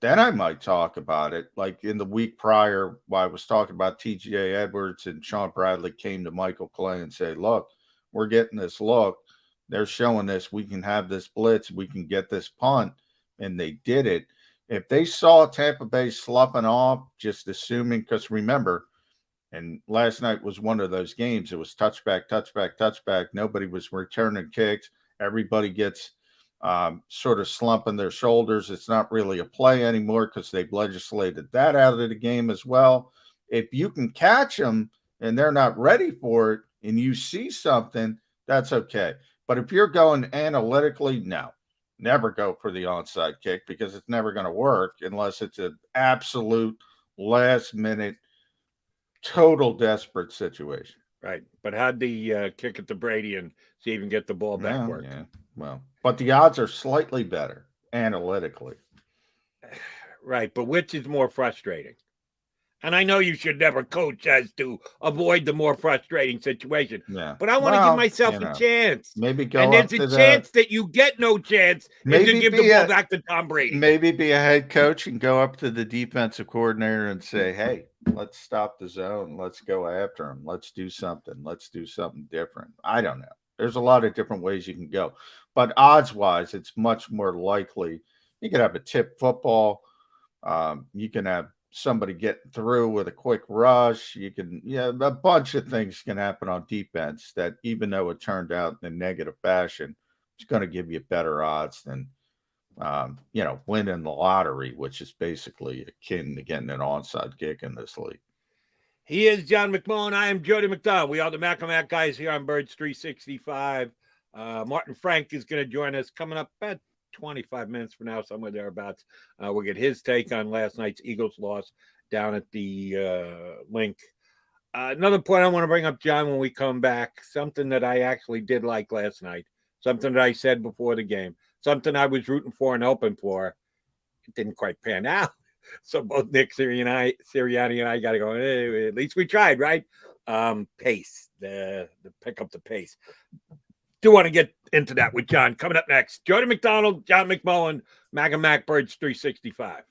then I might talk about it. Like in the week prior, while I was talking about TJ Edwards and Sean Bradley came to Michael Clay and said, look, we're getting this look. They're showing this. We can have this blitz. We can get this punt. And they did it. If they saw Tampa Bay sloughing off, just assuming, because remember, and last night was one of those games. It was touchback, touchback, touchback. Nobody was returning kicks. Everybody gets sort of slumping their shoulders. It's not really a play anymore because they've legislated that out of the game as well. If you can catch them and they're not ready for it and you see something, that's okay. But if you're going analytically, no. Never go for the onside kick because it's never going to work unless it's an absolute last-minute, total desperate situation. Right. But how'd the kick it to Brady and see if he can get the ball back work? Yeah. Well, but the odds are slightly better analytically. Right. But which is more frustrating? And I know you should never coach as to avoid the more frustrating situation. Yeah. But I want to give myself a chance. Maybe go and there's a chance that you get no chance maybe to give the ball back to Tom Brady. Maybe be a head coach and go up to the defensive coordinator and say, hey, let's stop the zone. Let's go after him. Let's do something. Let's do something different. I don't know. There's a lot of different ways you can go. But odds-wise, it's much more likely. You could have a tip football. You can have somebody getting through with a quick rush. You can, a bunch of things can happen on defense that even though it turned out in a negative fashion, it's going to give you better odds than, winning the lottery, which is basically akin to getting an onside kick in this league. He is John McMullen. I am Jody McDonald. We are the Mac and Mac guys here on Birds 365. Martin Frank is going to join us coming up at 25 minutes from now, somewhere thereabouts. We'll get his take on last night's Eagles loss down at the link. Another point I want to bring up, John, when we come back, something that I actually did like last night, something that I said before the game, something I was rooting for and hoping for. It didn't quite pan out. So both Nick Sirianni and I got to go, hey, at least we tried, right? Pace, the pick up the pace. Do want to get into that with John. Coming up next, Jody McDonald, John McMullen, Mac and Mac Birds 365.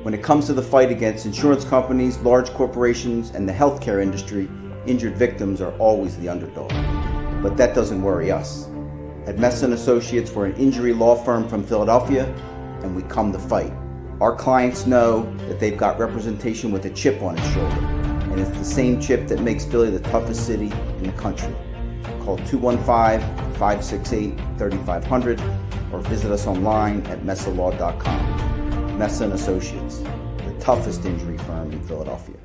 When it comes to the fight against insurance companies, large corporations, and the healthcare industry, injured victims are always the underdog. But that doesn't worry us. At Messa & Associates, we're an injury law firm from Philadelphia, and we come to fight. Our clients know that they've got representation with a chip on its shoulder, and it's the same chip that makes Philly the toughest city in the country. Call 215-568-3500 or visit us online at messalaw.com. Messa & Associates, the toughest injury firm in Philadelphia.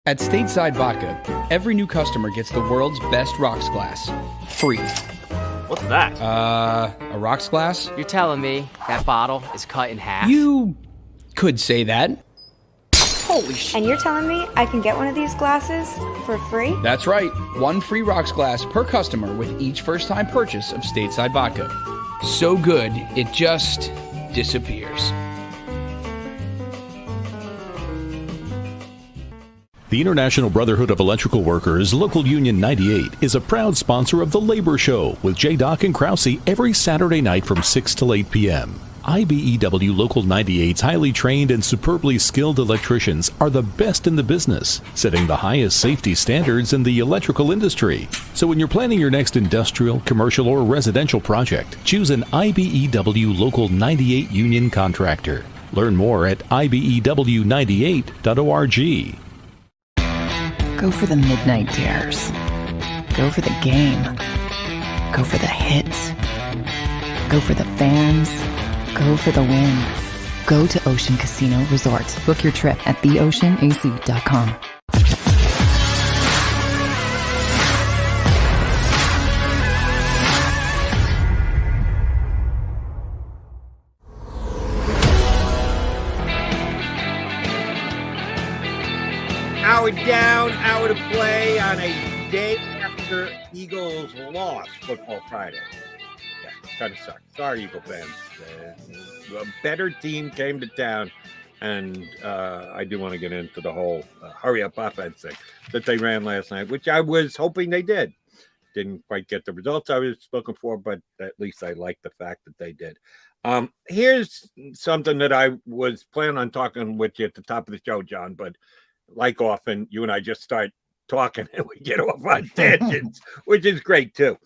At Stateside Vodka, every new customer gets the world's best rocks glass, free. What's that? A rocks glass? You're telling me that bottle is cut in half? You could say that. Holy shit. And you're telling me I can get one of these glasses for free? That's right. One free rocks glass per customer with each first-time purchase of Stateside Vodka. So good, it just disappears. The International Brotherhood of Electrical Workers, Local Union 98, is a proud sponsor of The Labor Show with J. and Krause every Saturday night from 6 till 8 p.m. IBEW Local 98's highly trained and superbly skilled electricians are the best in the business, setting the highest safety standards in the electrical industry. So when you're planning your next industrial, commercial, or residential project, choose an IBEW Local 98 union contractor. Learn more at IBEW98.org. Go for the midnight dares. Go for the game. Go for the hits. Go for the fans. Go for the win. Go to Ocean Casino Resort. Book your trip at theoceanac.com. Hour down, hour to play on a day after Eagles lost Football Friday. Yeah, kind of sucks. Sorry, Eagle fans. A better team came to town, and I do want to get into the whole hurry-up offense thing that they ran last night, which I was hoping they did. Didn't quite get the results I was looking for, but at least I like the fact that they did. Here's something that I was planning on talking with you at the top of the show, John, but like often, you and I just start talking and we get off on tangents, which is great too.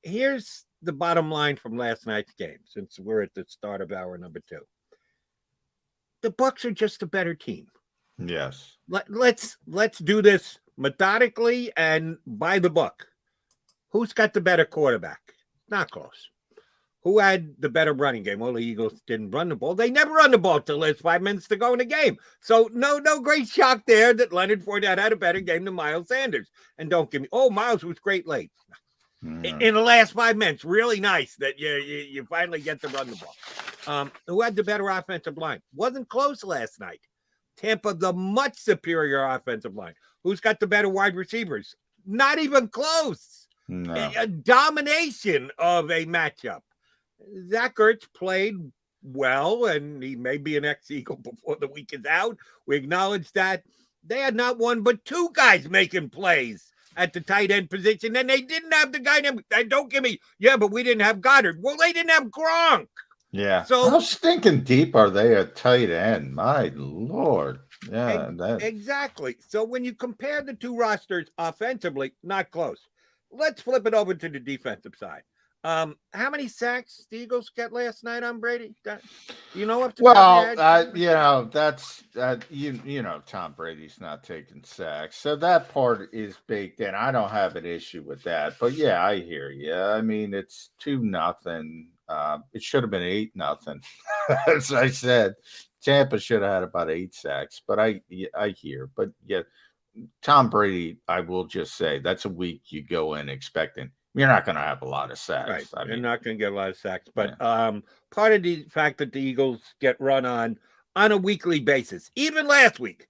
Here's the bottom line from last night's game, since we're at the start of hour number 2. The Bucs are just a better team. Yes. Let's do this methodically and by the book. Who's got the better quarterback? Not close. Who had the better running game? Well, the Eagles didn't run the ball. They never run the ball till there's 5 minutes to go in the game. So no great shock there that Leonard Fournette had a better game than Miles Sanders. And don't give me, Miles was great late. In the last 5 minutes. Really nice that you finally get to run the ball. Who had the better offensive line? Wasn't close last night. Tampa, the much superior offensive line. Who's got the better wide receivers? Not even close. No. A domination of a matchup. Zack Ertz played well, and he may be an ex-Eagle before the week is out. We acknowledge that. They had not one but 2 guys making plays at the tight end position, and they didn't have the guy named, don't give me, but we didn't have Goddard. Well, they didn't have Gronk. Yeah. So how stinking deep are they at tight end? My Lord. Yeah. Exactly. So when you compare the 2 rosters offensively, not close. Let's flip it over to the defensive side. How many sacks the Eagles get last night on Brady? You know up to that's Tom Brady's not taking sacks, so that part is baked in. I don't have an issue with that, but yeah, I hear you. I mean, it's 2-0. It should have been 8-0. As I said, Tampa should have had about 8 sacks, but I hear. But yeah, Tom Brady, I will just say that's a week you go in expecting. You're not going to have a lot of sacks. Right. You're not going to get a lot of sacks. But part of the fact that the Eagles get run on a weekly basis, even last week,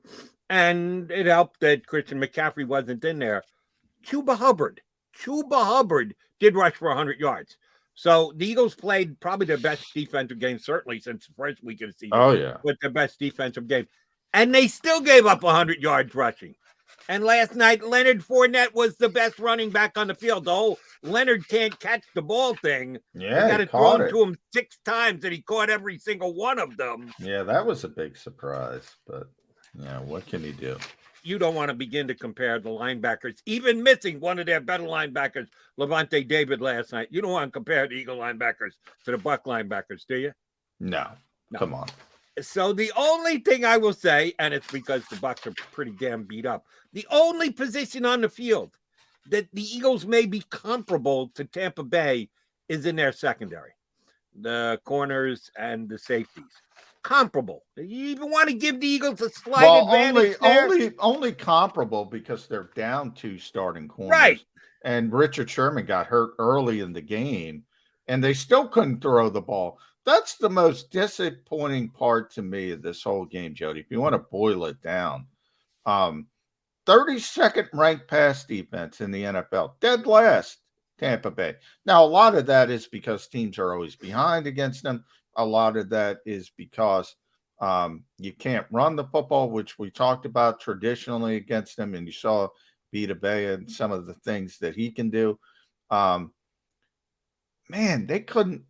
and it helped that Christian McCaffrey wasn't in there. Chuba Hubbard did rush for 100 yards. So the Eagles played probably their best defensive game, certainly since the first week of the season. Oh, yeah. With their best defensive game. And they still gave up 100 yards rushing. And last night, Leonard Fournette was the best running back on the field. The whole Leonard can't catch the ball thing. Yeah, got it thrown to him 6 times, and he caught every single one of them. Yeah, that was a big surprise. But, what can he do? You don't want to begin to compare the linebackers, even missing one of their better linebackers, Levante David, last night. You don't want to compare the Eagle linebackers to the Buck linebackers, do you? No. Come on. So the only thing I will say, and it's because the Bucs are pretty damn beat up, the only position on the field that the Eagles may be comparable to Tampa Bay is in their secondary, the corners and the safeties. Comparable. You even want to give the Eagles a slight advantage there? Only comparable because they're down 2 starting corners. Right. And Richard Sherman got hurt early in the game, and they still couldn't throw the ball. That's the most disappointing part to me of this whole game, Jody. If you want to boil it down, 32nd ranked pass defense in the NFL, dead last, Tampa Bay. Now, a lot of that is because teams are always behind against them. A lot of that is because you can't run the football, which we talked about traditionally against them, and you saw Vita Vea and some of the things that he can do. They couldn't.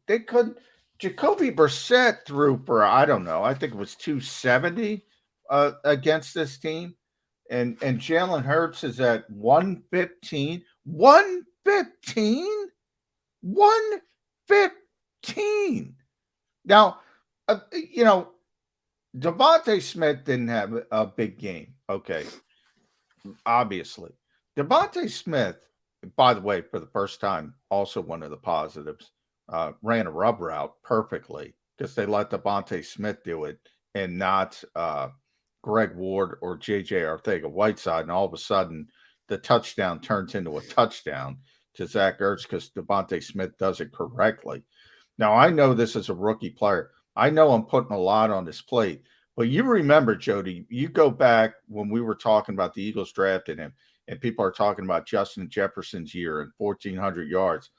Jacoby Brissett threw for, I don't know, I think it was 270 against this team. And Jalen Hurts is at 115. 115? 115. Now, Devontae Smith didn't have a big game. Okay. obviously. Devontae Smith, by the way, for the first time, also one of the positives, ran a rub route perfectly because they let Devontae Smith do it and not Greg Ward or J.J. Arcega-Whiteside. And all of a sudden, the touchdown turns into a touchdown to Zack Ertz because Devontae Smith does it correctly. Now, I know this is a rookie player. I know I'm putting a lot on his plate. But you remember, Jody, you go back when we were talking about the Eagles drafting him, and people are talking about Justin Jefferson's year and 1,400 yards.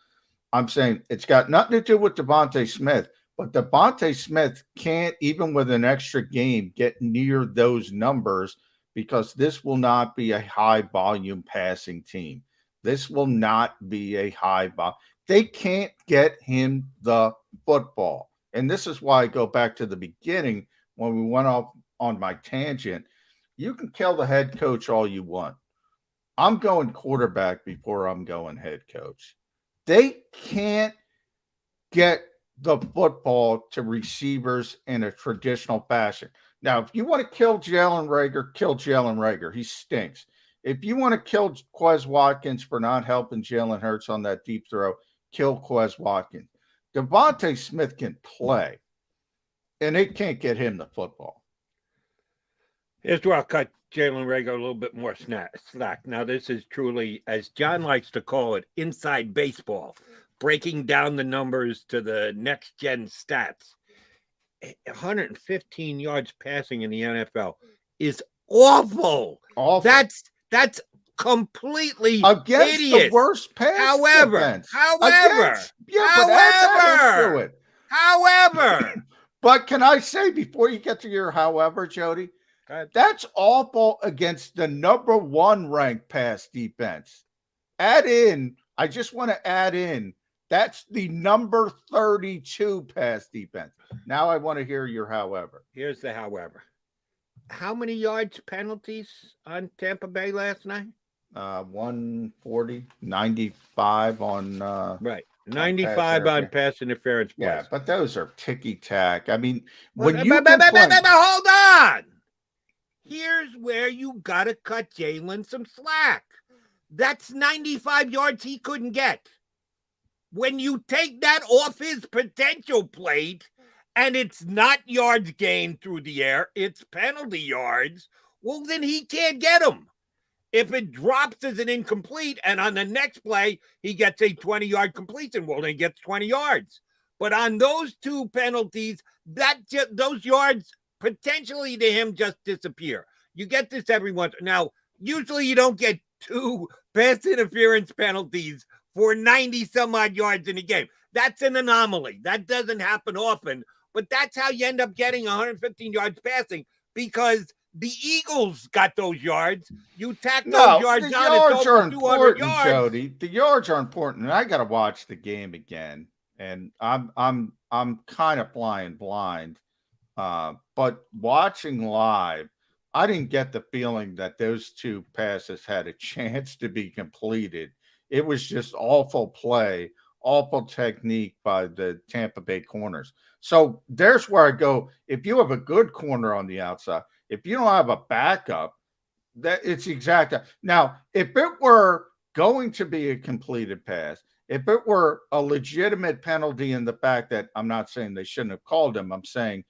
I'm saying it's got nothing to do with Devontae Smith, but Devontae Smith can't, even with an extra game, get near those numbers because this will not be a high-volume passing team. This will not be a high-volume. They can't get him the football. And this is why I go back to the beginning when we went off on my tangent. You can kill the head coach all you want. I'm going quarterback before I'm going head coach. They can't get the football to receivers in a traditional fashion. Now, if you want to kill Jalen Reagor, kill Jalen Reagor. He stinks. If you want to kill Quez Watkins for not helping Jalen Hurts on that deep throw, kill Quez Watkins. Devontae Smith can play, and they can't get him the football. Here's where I'll cut Jalen Reagor a little bit more slack. Now, this is truly, as John likes to call it, inside baseball, breaking down the numbers to the next-gen stats. 115 yards passing in the NFL is awful. That's completely against hideous. The worst pass However, but can I say before you get to your however, Jody, that's awful against the number 1 ranked pass defense. I just want to add in, that's the number 32 pass defense. Now I want to hear your however. Here's the however. How many yards penalties on Tampa Bay last night? 140, 95 on right. 95 on pass interference plays. Yeah, but those are ticky-tack. I mean, hold on. Here's where you got to cut Jalen some slack. That's 95 yards he couldn't get. When you take that off his potential plate and it's not yards gained through the air, it's penalty yards, well, then he can't get them. If it drops as an incomplete and on the next play he gets a 20-yard completion, well, then he gets 20 yards. But on those 2 penalties, those yards potentially to him just disappear. You get this every once. Now, usually you don't get 2 pass interference penalties for 90-some-odd yards in a game. That's an anomaly. That doesn't happen often. But that's how you end up getting 115 yards passing because the Eagles got those yards. You tack those yards the on. Yards it's are over 200 important, yards. Jody. The yards are important, and I got to watch the game again. And I'm kind of flying blind. But watching live, I didn't get the feeling that those 2 passes had a chance to be completed. It was just awful play, awful technique by the Tampa Bay corners. So there's where I go. If you have a good corner on the outside, if you don't have a backup, that it's exact. Now, if it were going to be a completed pass, if it were a legitimate penalty in the fact that I'm not saying they shouldn't have called him, I'm saying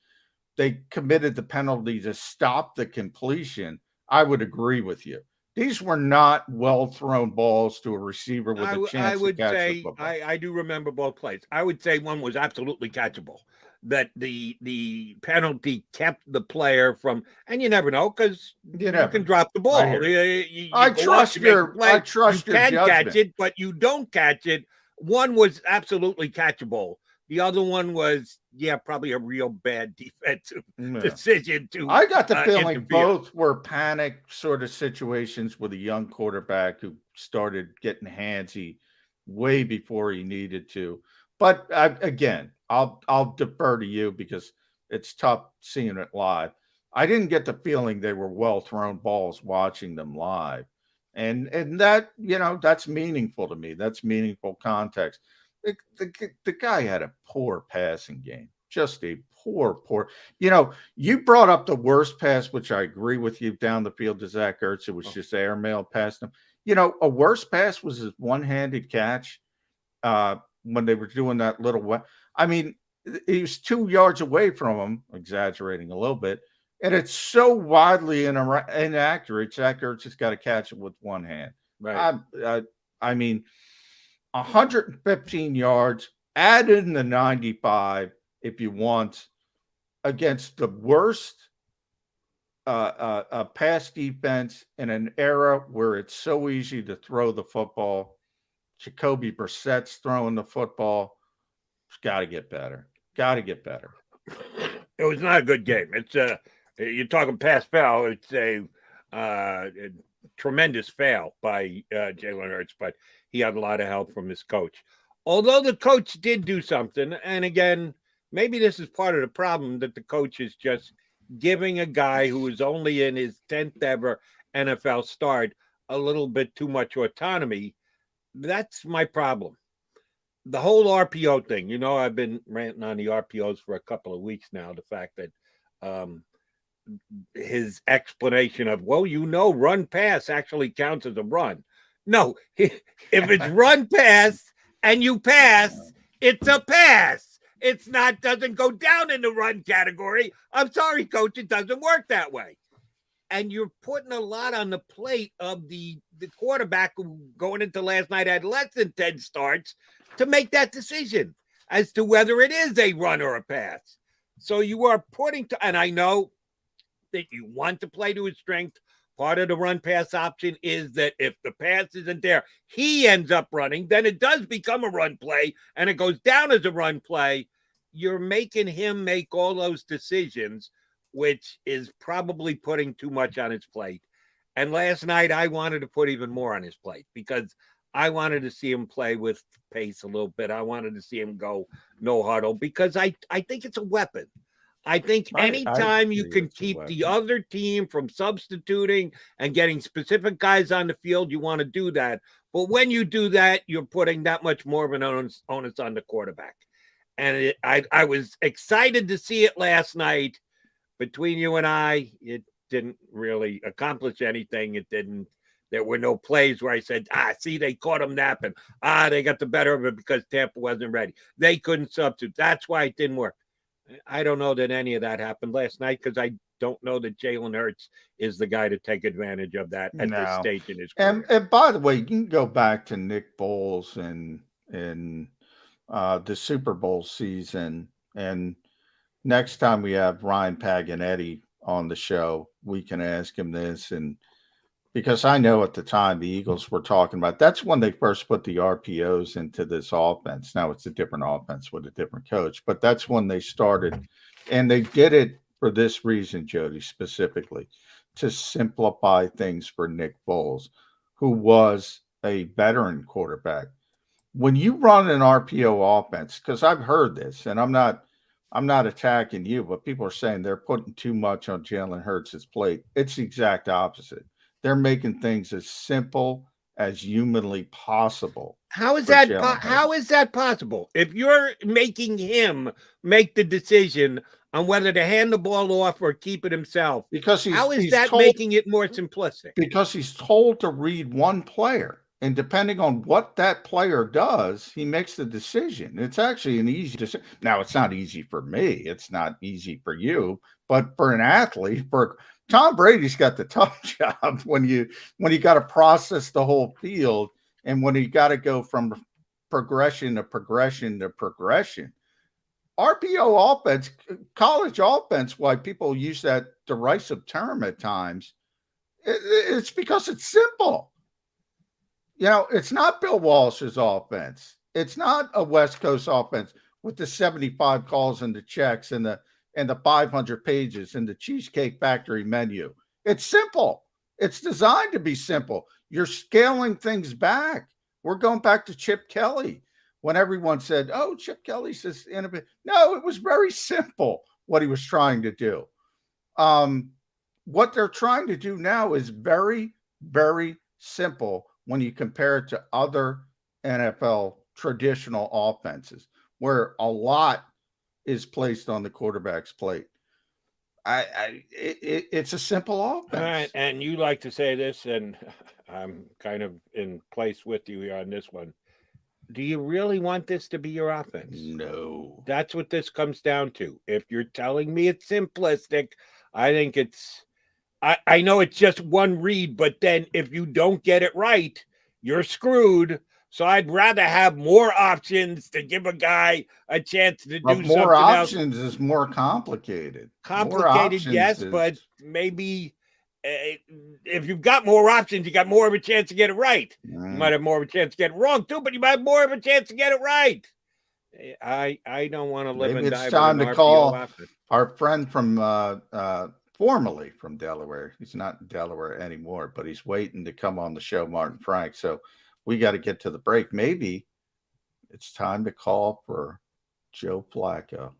they committed the penalty to stop the completion, I would agree with you. These were not well-thrown balls to a receiver with a chance to catch the football. I do remember both plays. I would say one was absolutely catchable. That the penalty kept the player from, and you never know because you can drop the ball. I trust your judgment. Catch it, but you don't catch it. One was absolutely catchable. The other one was, probably a real bad defensive decision to. I got the feeling interfere. Both were panic sort of situations with a young quarterback who started getting handsy way before he needed to. But again, I'll defer to you because it's tough seeing it live. I didn't get the feeling they were well thrown balls watching them live, and that that's meaningful to me. That's meaningful context. The guy had a poor passing game, just a poor. You brought up the worst pass, which I agree with you, down the field to Zack Ertz. It was just airmail past him. A worse pass was his one-handed catch when they were doing that little. I mean, he was 2 yards away from him, exaggerating a little bit, and it's so widely inaccurate. Zack Ertz just got to catch it with one hand. Right. I mean, 115 yards, add in the 95 if you want, against the worst pass defense in an era where it's so easy to throw the football. Jacoby Brissett's throwing the football. It's got to get better. Got to get better. It was not a good game. It's you're talking pass foul. It's a tremendous foul by Jalen Hurts, but he had a lot of help from his coach. Although the coach did do something, and again, maybe this is part of the problem, that the coach is just giving a guy who is only in his 10th ever NFL start a little bit too much autonomy. That's my problem. The whole RPO thing, I've been ranting on the RPOs for a couple of weeks now. The fact that his explanation of, run pass actually counts as a run. No, if it's run pass and you pass, it's a pass. It's not, doesn't go down in the run category. I'm sorry, coach, it doesn't work that way. And you're putting a lot on the plate of the quarterback who going into last night had less than 10 starts to make that decision as to whether it is a run or a pass. So you are putting to, and I know that you want to play to his strength. Part of the run pass option is that if the pass isn't there, he ends up running, then it does become a run play and it goes down as a run play. You're making him make all those decisions, which is probably putting too much on his plate. And last night I wanted to put even more on his plate because I wanted to see him play with pace a little bit. I wanted to see him go no huddle because I think it's a weapon. I think anytime you can keep the other team from substituting and getting specific guys on the field, you want to do that. But when you do that, you're putting that much more of an onus on the quarterback. And I was excited to see it last night. Between you and I, it didn't really accomplish anything. It didn't. There were no plays where I said, see, they caught him napping. They got the better of it because Tampa wasn't ready. They couldn't substitute. That's why it didn't work. I don't know that any of that happened last night because I don't know that Jalen Hurts is the guy to take advantage of that at this stage in his career. And by the way, you can go back to Nick Foles and the Super Bowl season. And next time we have Ryan Paganetti on the show, we can ask him this. And because I know at the time the Eagles were talking about, that's when they first put the RPOs into this offense. Now it's a different offense with a different coach, but that's when they started. And they did it for this reason, Jody, specifically, to simplify things for Nick Foles, who was a veteran quarterback. When you run an RPO offense, because I've heard this, and I'm not attacking you, but people are saying they're putting too much on Jalen Hurts' plate. It's the exact opposite. They're making things as simple as humanly possible. How is that? How is that possible? If you're making him make the decision on whether to hand the ball off or keep it himself, because how is that making it more simplistic? Because he's told to read one player, and depending on what that player does, he makes the decision. It's actually an easy decision. Now, it's not easy for me. It's not easy for you, but for an athlete, for Tom Brady's got the tough job when you got to process the whole field and when you got to go from progression to progression to progression. RPO offense, college offense, why people use that derisive term at times, it's because it's simple. It's not Bill Walsh's offense. It's not a West Coast offense with the 75 calls and the checks and the 500 pages and the Cheesecake Factory menu. It's simple. It's designed to be simple. You're scaling things back. We're going back to Chip Kelly when everyone said, oh, Chip Kelly says innovative. No, it was very simple what he was trying to do. What they're trying to do now is very, very simple when you compare it to other NFL traditional offenses, where a lot is placed on the quarterback's plate. It's a simple offense. All right, and you like to say this, and I'm kind of in place with you here on this one. Do you really want this to be your offense? No. That's what this comes down to. If you're telling me it's simplistic, I think it's I know it's just one read, but then if you don't get it right, you're screwed. So I'd rather have more options to give a guy a chance to do something else. More options is more complicated. Complicated, yes, but maybe if you've got more options, you got more of a chance to get it right. You might have more of a chance to get it wrong too, but you might have more of a chance to get it right. I don't want to live and die. It's time to call our friend from formerly from Delaware. He's not in Delaware anymore, but he's waiting to come on the show, Martin Frank. So we got to get to the break. Maybe it's time to call for Joe Flacco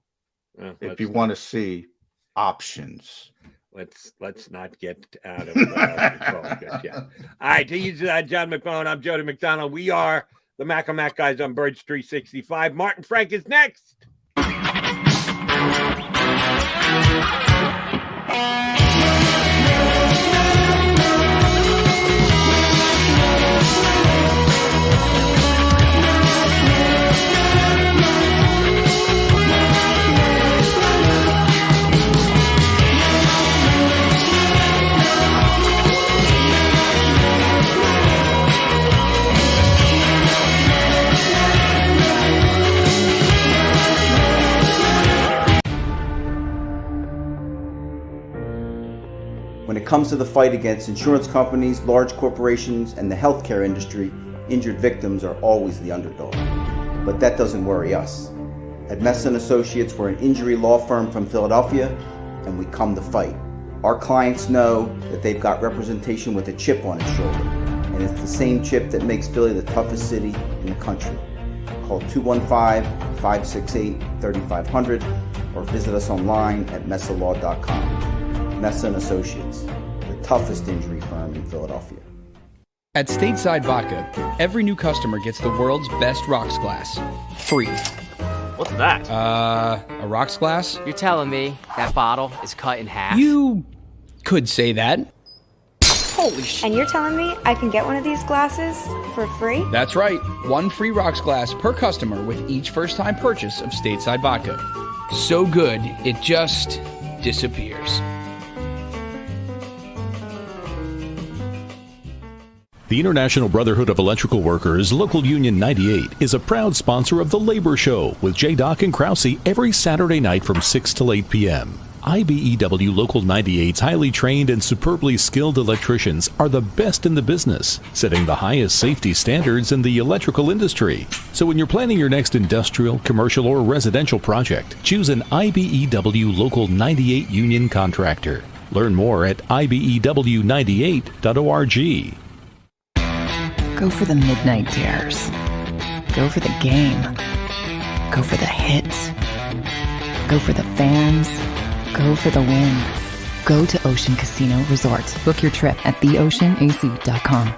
if you want to see options. Let's not get out of focus yet. All right, he's John McMullen. I'm Jody McDonald. We are the Mac and Mac guys on Birds 365. Martin Frank is next. When it comes to the fight against insurance companies, large corporations, and the healthcare industry, injured victims are always the underdog. But that doesn't worry us. At Messa & Associates, we're an injury law firm from Philadelphia, and we come to fight. Our clients know that they've got representation with a chip on its shoulder, and it's the same chip that makes Philly the toughest city in the country. Call 215-568-3500 or visit us online at messalaw.com. Messa & Associates, the toughest injury firm in Philadelphia. At Stateside Vodka, every new customer gets the world's best rocks glass. Free. What's that? A rocks glass? You're telling me that bottle is cut in half? You could say that. Holy shit. And you're telling me I can get one of these glasses for free? That's right. One free rocks glass per customer with each first-time purchase of Stateside Vodka. So good, it just disappears. The International Brotherhood of Electrical Workers, Local Union 98, is a proud sponsor of The Labor Show with J. Doc and Krause every Saturday night from 6 till 8 p.m. IBEW Local 98's highly trained and superbly skilled electricians are the best in the business, setting the highest safety standards in the electrical industry. So when you're planning your next industrial, commercial, or residential project, choose an IBEW Local 98 union contractor. Learn more at IBEW98.org. Go for the midnight dares. Go for the game. Go for the hits. Go for the fans. Go for the win. Go to Ocean Casino Resort. Book your trip at theoceanac.com.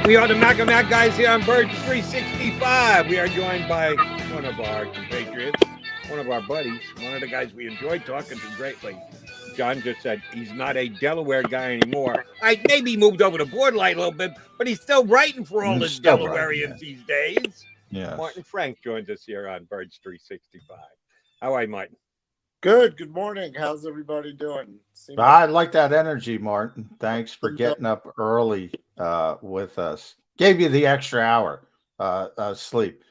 We are the Mac and Mac guys here on Birds 365. We are joined by one of our compatriots, one of our buddies, one of the guys we enjoyed talking to greatly. John just said he's not a Delaware guy anymore. I maybe moved over to Borderline a little bit, but he's still writing for all the Delawareans these days. Yeah. Martin Frank joins us here on Birds 365. How are you, Martin? Good. Good morning. How's everybody doing? I like that energy, Martin. Thanks for getting up early with us. Gave you the extra hour sleep.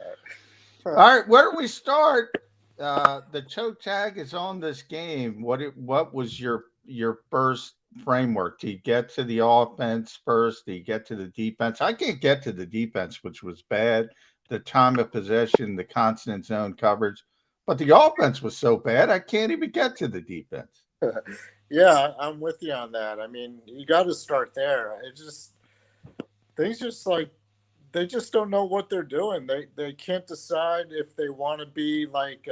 All right, where do we start? The choke tag is on this game. What was your first framework? Do you get to the offense first? Do you get to the defense? I can't get to the defense, which was bad. The time of possession, the constant zone coverage. But the offense was so bad, I can't even get to the defense. Yeah, I'm with you on that. I mean, you got to start there. They just don't know what they're doing. They can't decide if they want to be like,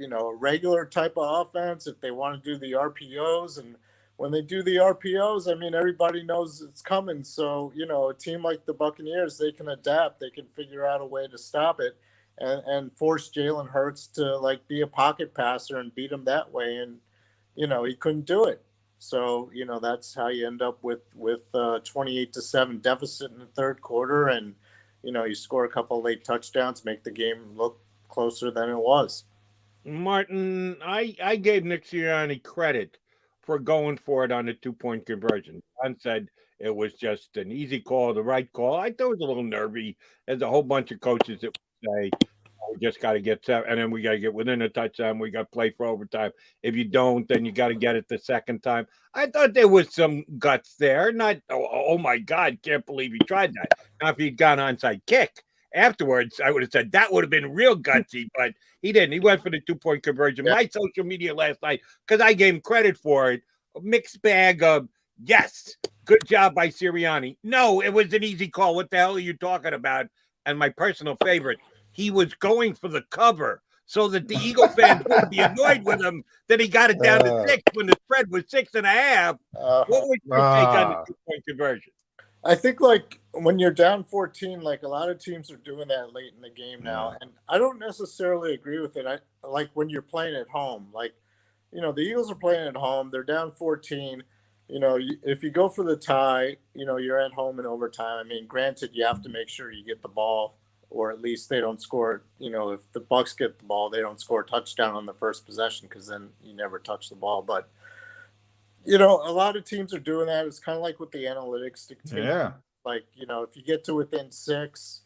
a regular type of offense, if they want to do the RPOs. And when they do the RPOs, I mean, everybody knows it's coming. So, a team like the Buccaneers, they can adapt. They can figure out a way to stop it and force Jalen Hurts to be a pocket passer and beat him that way. And, he couldn't do it. So, that's how you end up with 28-7 deficit in the third quarter. And, you score a couple of late touchdowns, make the game look closer than it was. Martin, I gave Nick Sirianni credit for going for it on the 2-point conversion. John said it was just an easy call, the right call. I thought it was a little nervy. There's a whole bunch of coaches that would say, we just got to get 7, and then we got to get within a touchdown. We got to play for overtime. If you don't, then you got to get it the second time. I thought there was some guts there. Not, oh my God, can't believe he tried that. Now, if he'd gone onside kick afterwards, I would have said that would have been real gutsy, but he didn't. He went for the 2-point conversion. Yeah. My social media last night, because I gave him credit for it, a mixed bag of, yes, good job by Sirianni. No, it was an easy call. What the hell are you talking about? And my personal favorite, he was going for the cover so that the Eagle fans wouldn't be annoyed with him that he got it down to 6 when the spread was 6.5. What was your take on the 2-point conversion? I think when you're down 14, a lot of teams are doing that late in the game now. And I don't necessarily agree with it. I like when you're playing at home, the Eagles are playing at home. They're down 14. If you go for the tie, you're at home in overtime. I mean, granted, you have to make sure you get the ball, or at least they don't score. If the Bucs get the ball, they don't score a touchdown on the first possession, because then you never touch the ball. But a lot of teams are doing that. It's kind of like with the analytics dictate. Yeah. If you get to within 6,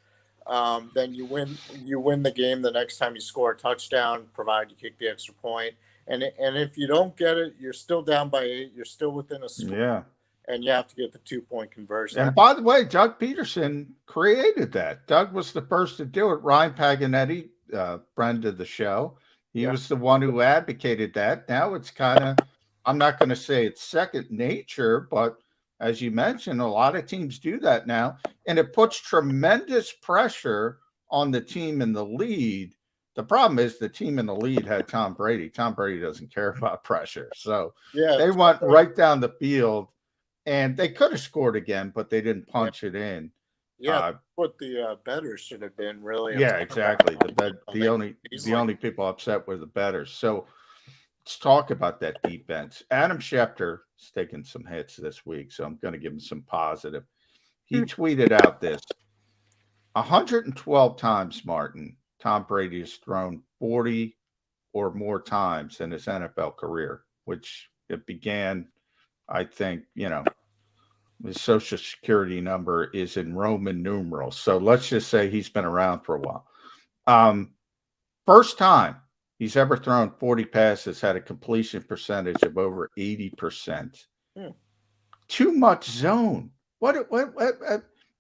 then you win the game the next time you score a touchdown, provided you kick the extra point. And if you don't get it, you're still down by 8. You're still within a score. Yeah. And you have to get the 2-point conversion. And by the way, Doug Peterson created that. Doug was the first to do it. Ryan Paganetti, friend of the show, he was the one who advocated that. Now it's kind of, I'm not going to say it's second nature, but as you mentioned, a lot of teams do that now. And it puts tremendous pressure on the team in the lead. The problem is the team in the lead had Tom Brady. Tom Brady doesn't care about pressure. So they went right down the field. And they could have scored again, but they didn't punch it in. Yeah, what the bettors should have been really. Yeah, exactly. The only people upset were the bettors. So let's talk about that defense. Adam Schefter is taking some hits this week, so I'm going to give him some positive. He tweeted out this: 112 times, Martin, Tom Brady has thrown 40 or more times in his NFL career, which it began. I think, his social security number is in Roman numerals. So let's just say he's been around for a while. First time he's ever thrown 40 passes, had a completion percentage of over 80%. Too much zone. What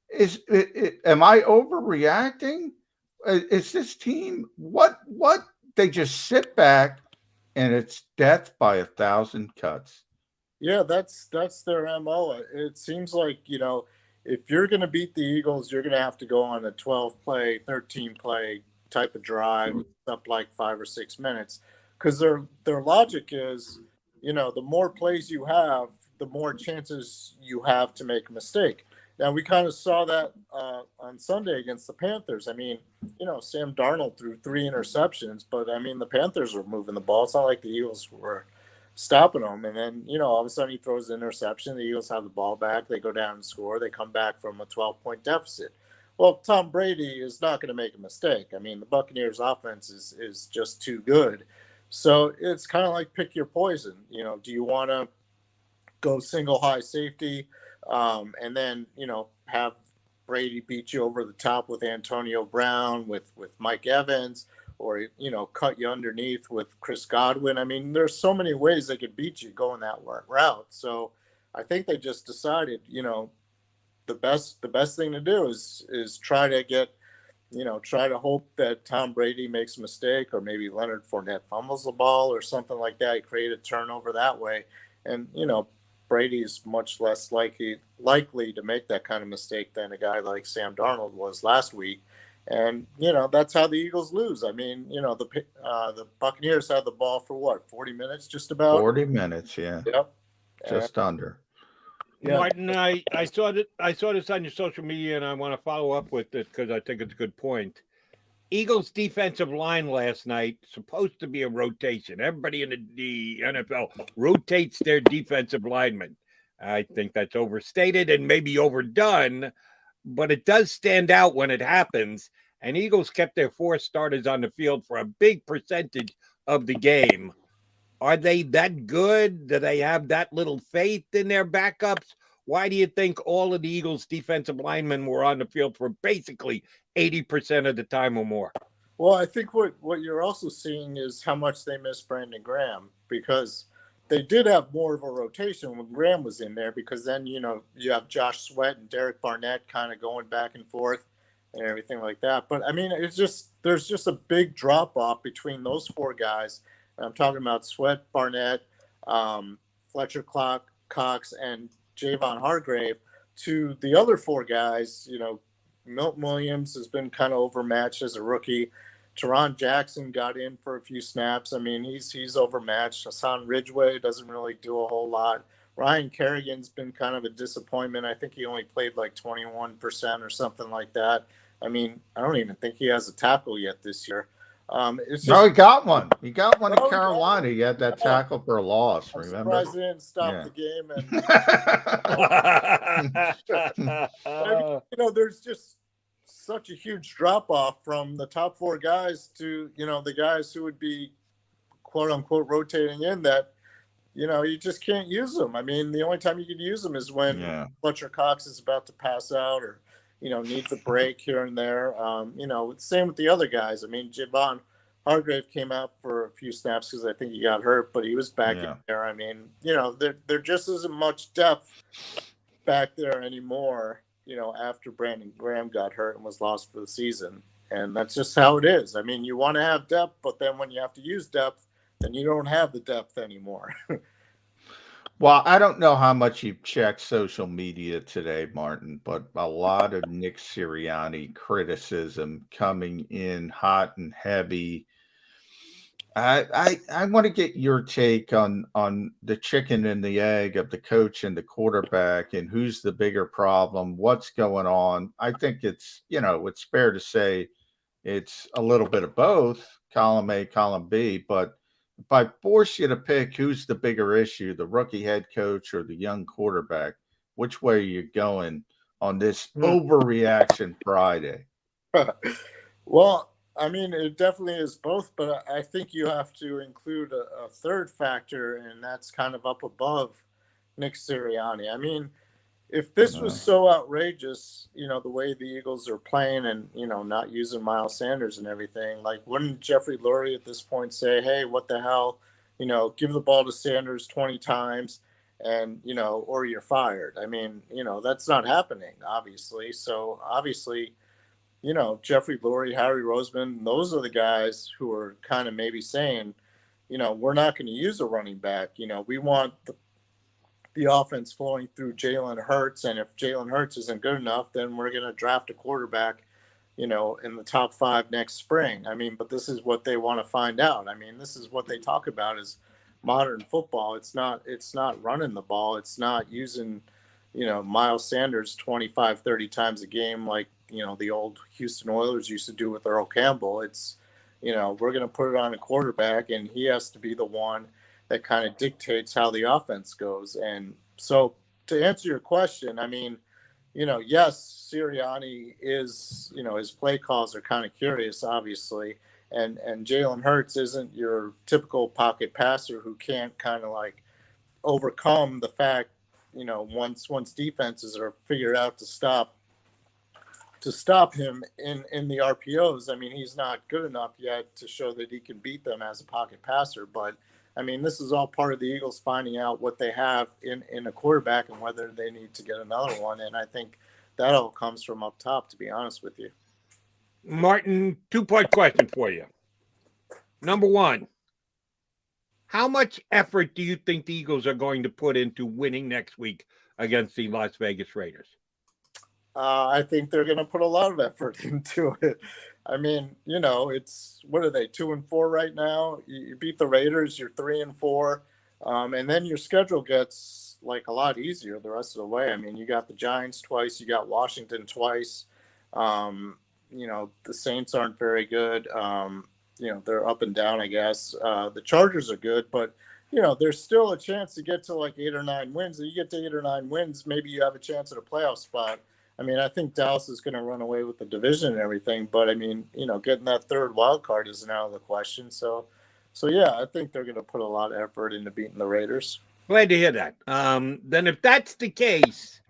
is it? Am I overreacting? Is this team, what they just sit back and it's death by 1,000 cuts? Yeah, that's their MO. It seems like, if you're going to beat the Eagles, you're going to have to go on a 12-play, 13-play type of drive, up 5 or 6 minutes, because their logic is, the more plays you have, the more chances you have to make a mistake. Now, we kind of saw that on Sunday against the Panthers. I mean, Sam Darnold threw 3 interceptions, but I mean, the Panthers were moving the ball. It's not like the Eagles were stopping them. And then, all of a sudden he throws an interception. The Eagles have the ball back. They go down and score. They come back from a 12-point deficit. Well, Tom Brady is not going to make a mistake. I mean, the Buccaneers offense is just too good. So it's kind of like pick your poison. Do you want to go single high safety and then, have Brady beat you over the top with Antonio Brown, with Mike Evans, or, cut you underneath with Chris Godwin? I mean, there's so many ways they could beat you going that route. So I think they just decided, the best thing to do is try to get, try to hope that Tom Brady makes a mistake, or maybe Leonard Fournette fumbles the ball or something like that. He create a turnover that way. And, Brady's much less likely to make that kind of mistake than a guy like Sam Darnold was last week. And, that's how the Eagles lose. I mean, the Buccaneers had the ball for what, 40 minutes just about? 40 minutes, yeah. Yep. Just under. Yeah. Martin, I saw this on your social media, and I want to follow up with it because I think it's a good point. Eagles defensive line last night, supposed to be a rotation. Everybody in the NFL rotates their defensive linemen. I think that's overstated and maybe overdone, but it does stand out when it happens. And Eagles kept their 4 starters on the field for a big percentage of the game. Are they that good? Do they have that little faith in their backups? Why do you think all of the Eagles' defensive linemen were on the field for basically 80% of the time or more? Well, I think what you're also seeing is how much they miss Brandon Graham, because they did have more of a rotation when Graham was in there, because then, you have Josh Sweat and Derek Barnett kind of going back and forth and everything like that. But, I mean, there's just a big drop-off between those 4 guys. I'm talking about Sweat, Barnett, Fletcher Cox, and Javon Hargrave, to the other 4 guys. Milton Williams has been kind of overmatched as a rookie. Tyree Jackson got in for a few snaps. I mean, he's overmatched. Hassan Ridgeway doesn't really do a whole lot. Ryan Kerrigan's been kind of a disappointment. I think he only played like 21% or something like that. I mean, I don't even think he has a tackle yet this year. No, he got one. He got one in Carolina. He had that tackle for a loss. Remember? I'm surprised they didn't stop the game. And there's just such a huge drop off from the top 4 guys to the guys who would be quote unquote rotating in, that you just can't use them. I mean, the only time you could use them is when Fletcher Cox is about to pass out, or needs a break here and there. Same with the other guys. I mean, Javon Hargrave came out for a few snaps because I think he got hurt, but he was back in there. I mean, there just isn't much depth back there anymore, after Brandon Graham got hurt and was lost for the season. And that's just how it is. I mean, you want to have depth, but then when you have to use depth, then you don't have the depth anymore. Well, I don't know how much you've checked social media today, Martin, but a lot of Nick Sirianni criticism coming in hot and heavy. I want to get your take on the chicken and the egg of the coach and the quarterback, and who's the bigger problem, what's going on. I think it's fair to say it's a little bit of both, column A, column B, but if I force you to pick who's the bigger issue, the rookie head coach or the young quarterback, which way are you going on this overreaction Friday? Well, I mean, it definitely is both, but I think you have to include a third factor, and that's kind of up above Nick Sirianni. I mean, if this was so outrageous, the way the Eagles are playing and, not using Miles Sanders and everything, like, wouldn't Jeffrey Lurie at this point say, hey, what the hell, give the ball to Sanders 20 times and, or you're fired. I mean, that's not happening, obviously. So obviously, Jeffrey Lurie, Harry Roseman, those are the guys who are kind of maybe saying, we're not going to use a running back. We want the offense flowing through Jalen Hurts. And if Jalen Hurts isn't good enough, then we're going to draft a quarterback, in the top 5 next spring. I mean, but this is what they want to find out. I mean, this is what they talk about is modern football. It's not running the ball. It's not using, Miles Sanders 25, 30 times a game like, the old Houston Oilers used to do with Earl Campbell. It's, we're going to put it on a quarterback, and he has to be the one that kind of dictates how the offense goes. And so to answer your question, I mean, yes, Sirianni is, his play calls are kind of curious, obviously. And Jalen Hurts isn't your typical pocket passer who can't kind of like overcome the fact, once defenses are figured out to stop him in the RPOs. I mean, he's not good enough yet to show that he can beat them as a pocket passer, but I mean, this is all part of the Eagles finding out what they have in a quarterback and whether they need to get another one. And I think that all comes from up top, to be honest with you. Martin, 2-part question for you. Number 1, how much effort do you think the Eagles are going to put into winning next week against the Las Vegas Raiders? I think they're going to put a lot of effort into it. I mean, it's what are they 2-4 right now? You beat the Raiders, you're 3-4, and then your schedule gets like a lot easier the rest of the way. I mean, you got the Giants twice, you got Washington twice. The Saints aren't very good. They're up and down, I guess. The Chargers are good, but there's still a chance to get to like 8 or 9 wins. If you get to 8 or 9 wins, maybe you have a chance at a playoff spot. I mean, I think Dallas is going to run away with the division and everything, but I mean, getting that third wild card isn't out of the question. So yeah, I think they're going to put a lot of effort into beating the Raiders. Glad to hear that. Then if that's the case,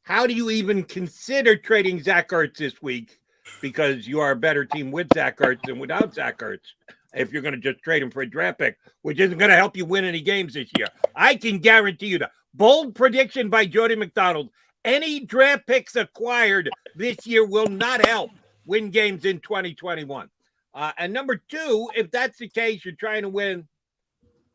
how do you even consider trading Zack Ertz this week? Because you are a better team with Zack Ertz than without Zack Ertz. If you're going to just trade him for a draft pick, which isn't going to help you win any games this year. I can guarantee you that. Bold prediction by Jody McDonald. Any draft picks acquired this year will not help win games in 2021. And number two, if that's the case, you're trying to win.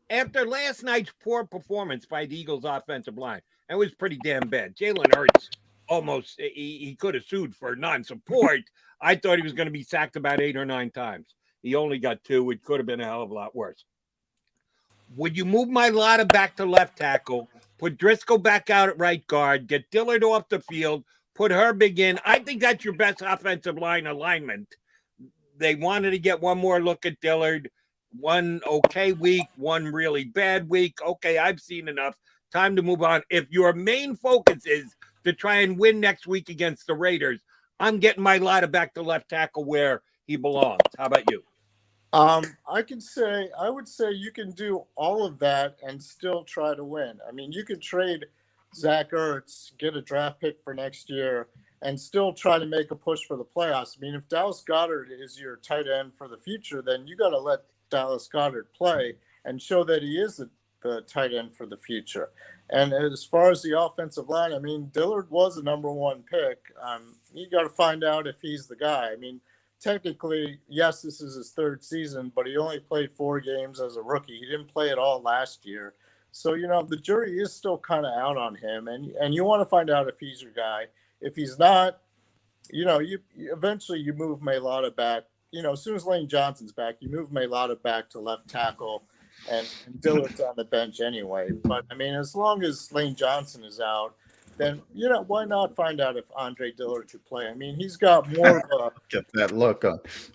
After last night's poor performance by the Eagles' offensive line, it was pretty damn bad. Jalen Hurts almost, he could have sued for non-support. I thought he was going to be sacked about 8 or 9 times. He only got 2. It could have been a hell of a lot worse. Would you move Mailata back to left tackle, put Driscoll back out at right guard, get Dillard off the field, put Herbig in? I think that's your best offensive line alignment. They wanted to get one more look at Dillard. One okay week, one really bad week. Okay, I've seen enough. Time to move on. If your main focus is to try and win next week against the Raiders, I'm getting Mailata back to left tackle where he belongs. How about you? I would say you can do all of that and still try to win. I mean, you could trade Zack Ertz, get a draft pick for next year, and still try to make a push for the playoffs. I mean, if Dallas Goedert is your tight end for the future, then you got to let Dallas Goedert play and show that he is the tight end for the future. And as far as the offensive line, I mean, Dillard was a number 1 pick. You got to find out if he's the guy. I mean, technically, yes, this is his 3rd season, but he only played 4 games as a rookie. He didn't play at all last year. So, the jury is still kind of out on him, and you want to find out if he's your guy. If he's not, you eventually you move Mailata back. As soon as Lane Johnson's back, you move Mailata back to left tackle, and Dillard's on the bench anyway. But, I mean, as long as Lane Johnson is out, then, why not find out if Andre Dillard could play? I mean, he's got more of a... Get that look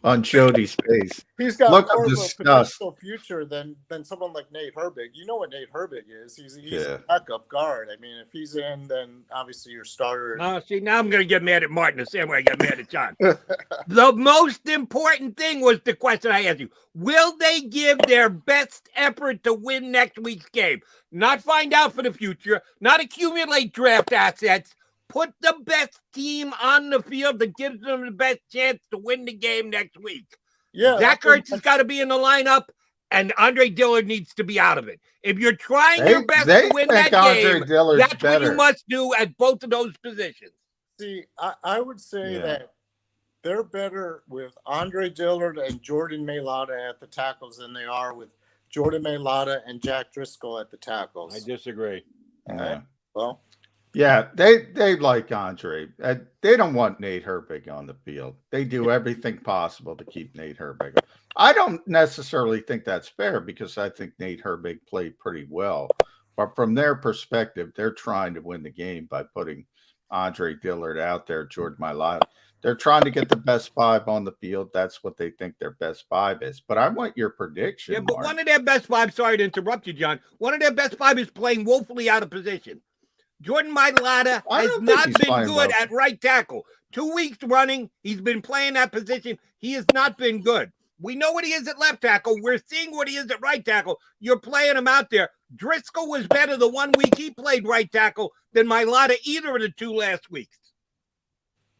on Jody's face. He's got look more of disgust. a potential future than someone like Nate Herbig. You know what Nate Herbig is. He's a backup guard. I mean, if he's in, then obviously your starter... See, now I'm going to get mad at Martin the same way I got mad at John. The most important thing was the question I asked you. Will they give their best effort to win next week's game? Not find out for the future, not accumulate draft assets, put the best team on the field that gives them the best chance to win the game next week. Yeah, Zack Ertz has got to be in the lineup, and Andre Dillard needs to be out of it. If you're trying your best to win that game, that's what you must do at both of those positions. See, I would say that they're better with Andre Dillard and Jordan Mailata at the tackles than they are with Jordan Mailata and Jack Driscoll at the tackles. I disagree. Well, yeah, they like Andre. They don't want Nate Herbig on the field. They do everything possible to keep Nate Herbig. I don't necessarily think that's fair because I think Nate Herbig played pretty well. But from their perspective, they're trying to win the game by putting Andre Dillard out there, Jordan Mailata. They're trying to get the best 5 on the field. That's what they think their best 5 is. But I want your prediction. Yeah, but Mark. One of their best 5, sorry to interrupt you, John. One of their best 5 is playing woefully out of position. Jordan Mailata has not been good at right tackle. 2 weeks running, he's been playing that position. He has not been good. We know what he is at left tackle. We're seeing what he is at right tackle. You're playing him out there. Driscoll was better the 1 week he played right tackle than Mailata either of the 2 last weeks.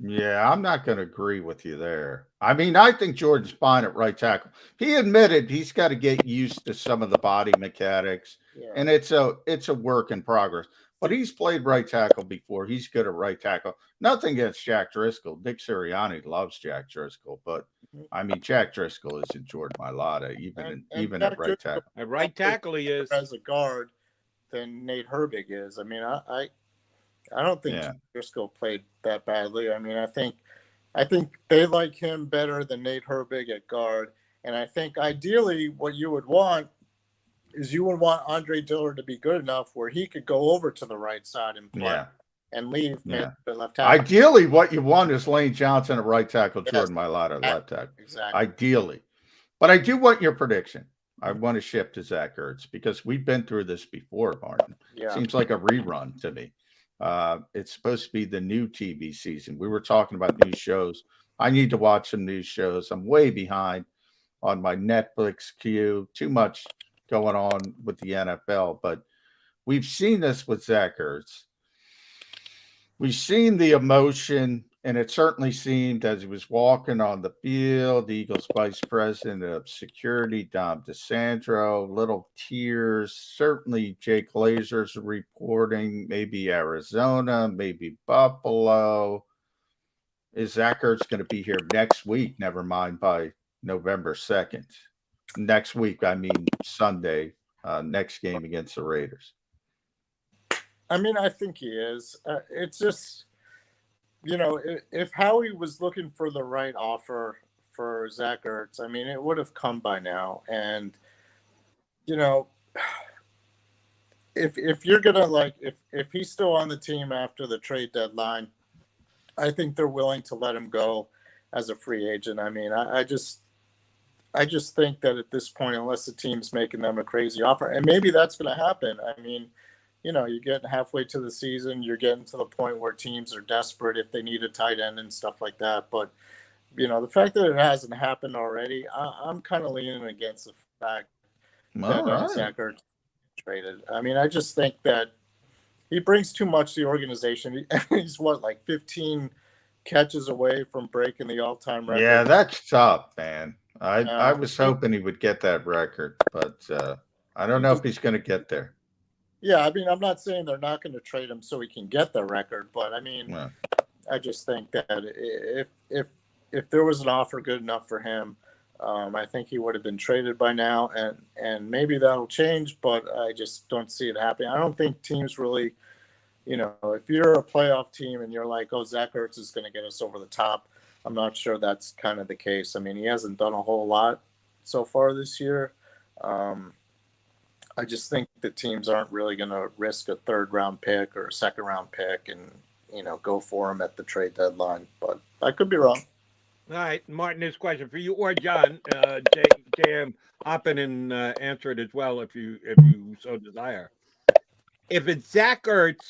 Yeah, I'm not going to agree with you there. I mean, I think Jordan's fine at right tackle. He admitted he's got to get used to some of the body mechanics, and it's a work in progress. But he's played right tackle before. He's good at right tackle. Nothing against Jack Driscoll. Dick Sirianni loves Jack Driscoll, but I mean, Jack Driscoll isn't Jordan Mailata, even at right tackle. At right tackle, he is as a guard than Nate Herbig is. I mean, I don't think Yeah. Driscoll played that badly. I mean, I think they like him better than Nate Herbig at guard. And I think ideally what you would want is you would want Andre Dillard to be good enough where he could go over to the right side and play Yeah. and leave Yeah. the left tackle. Ideally, what you want is Lane Johnson at right tackle, Yes. Jordan Mailata at left tackle. Exactly. Ideally. But I do want your prediction. I want to shift to Zack Ertz because we've been through this before, Martin. Yeah. Seems like a rerun to me. It's supposed to be the new TV season. We were talking about new shows. I need to watch some new shows. I'm way behind on my Netflix queue. Too much going on with the NFL. But we've seen this with Zack Ertz. We've seen the emotion, and it certainly seemed as he was walking on the field, the Eagles vice president of security, Dom DeSandro, little tears. Certainly Jake Glazer's reporting, maybe Arizona, maybe Buffalo. Is Zack Ertz going to be here next week? Never mind by November 2nd. Next week, I mean Sunday, next game against the Raiders. I mean, I think he is. It's just, you know, if Howie was looking for the right offer for Zack Ertz, I mean, it would have come by now. And, you know, if you're going to, if he's still on the team after the trade deadline, I think they're willing to let him go as a free agent. I mean, I just think that at this point, unless the team's making them a crazy offer, and maybe that's going to happen. I mean, you know, you're getting halfway to the season, you're getting to the point where teams are desperate if they need a tight end and stuff like that. But, you know, the fact that it hasn't happened already, I'm kind of leaning against the fact that Zack Ertz traded. I mean, I just think that he brings too much to the organization. He's 15 catches away from breaking the all-time record. Yeah, that's tough, man. I was hoping he would get that record, but I don't know if he's going to get there. Yeah, I mean, I'm not saying they're not going to trade him so he can get the record, but I mean, Yeah. I just think that if there was an offer good enough for him, I think he would have been traded by now, and maybe that'll change, but I just don't see it happening. I don't think teams really, you know, if you're a playoff team and you're like, oh, Zack Ertz is going to get us over the top, I'm not sure that's kind of the case. I mean, he hasn't done a whole lot so far this year. I just think the teams aren't really going to risk a third-round pick or a second-round pick and, you know, go for him at the trade deadline. But I could be wrong. All right, Martin, this question for you or John. JM, hop in and answer it as well if you so desire. If it's Zack Ertz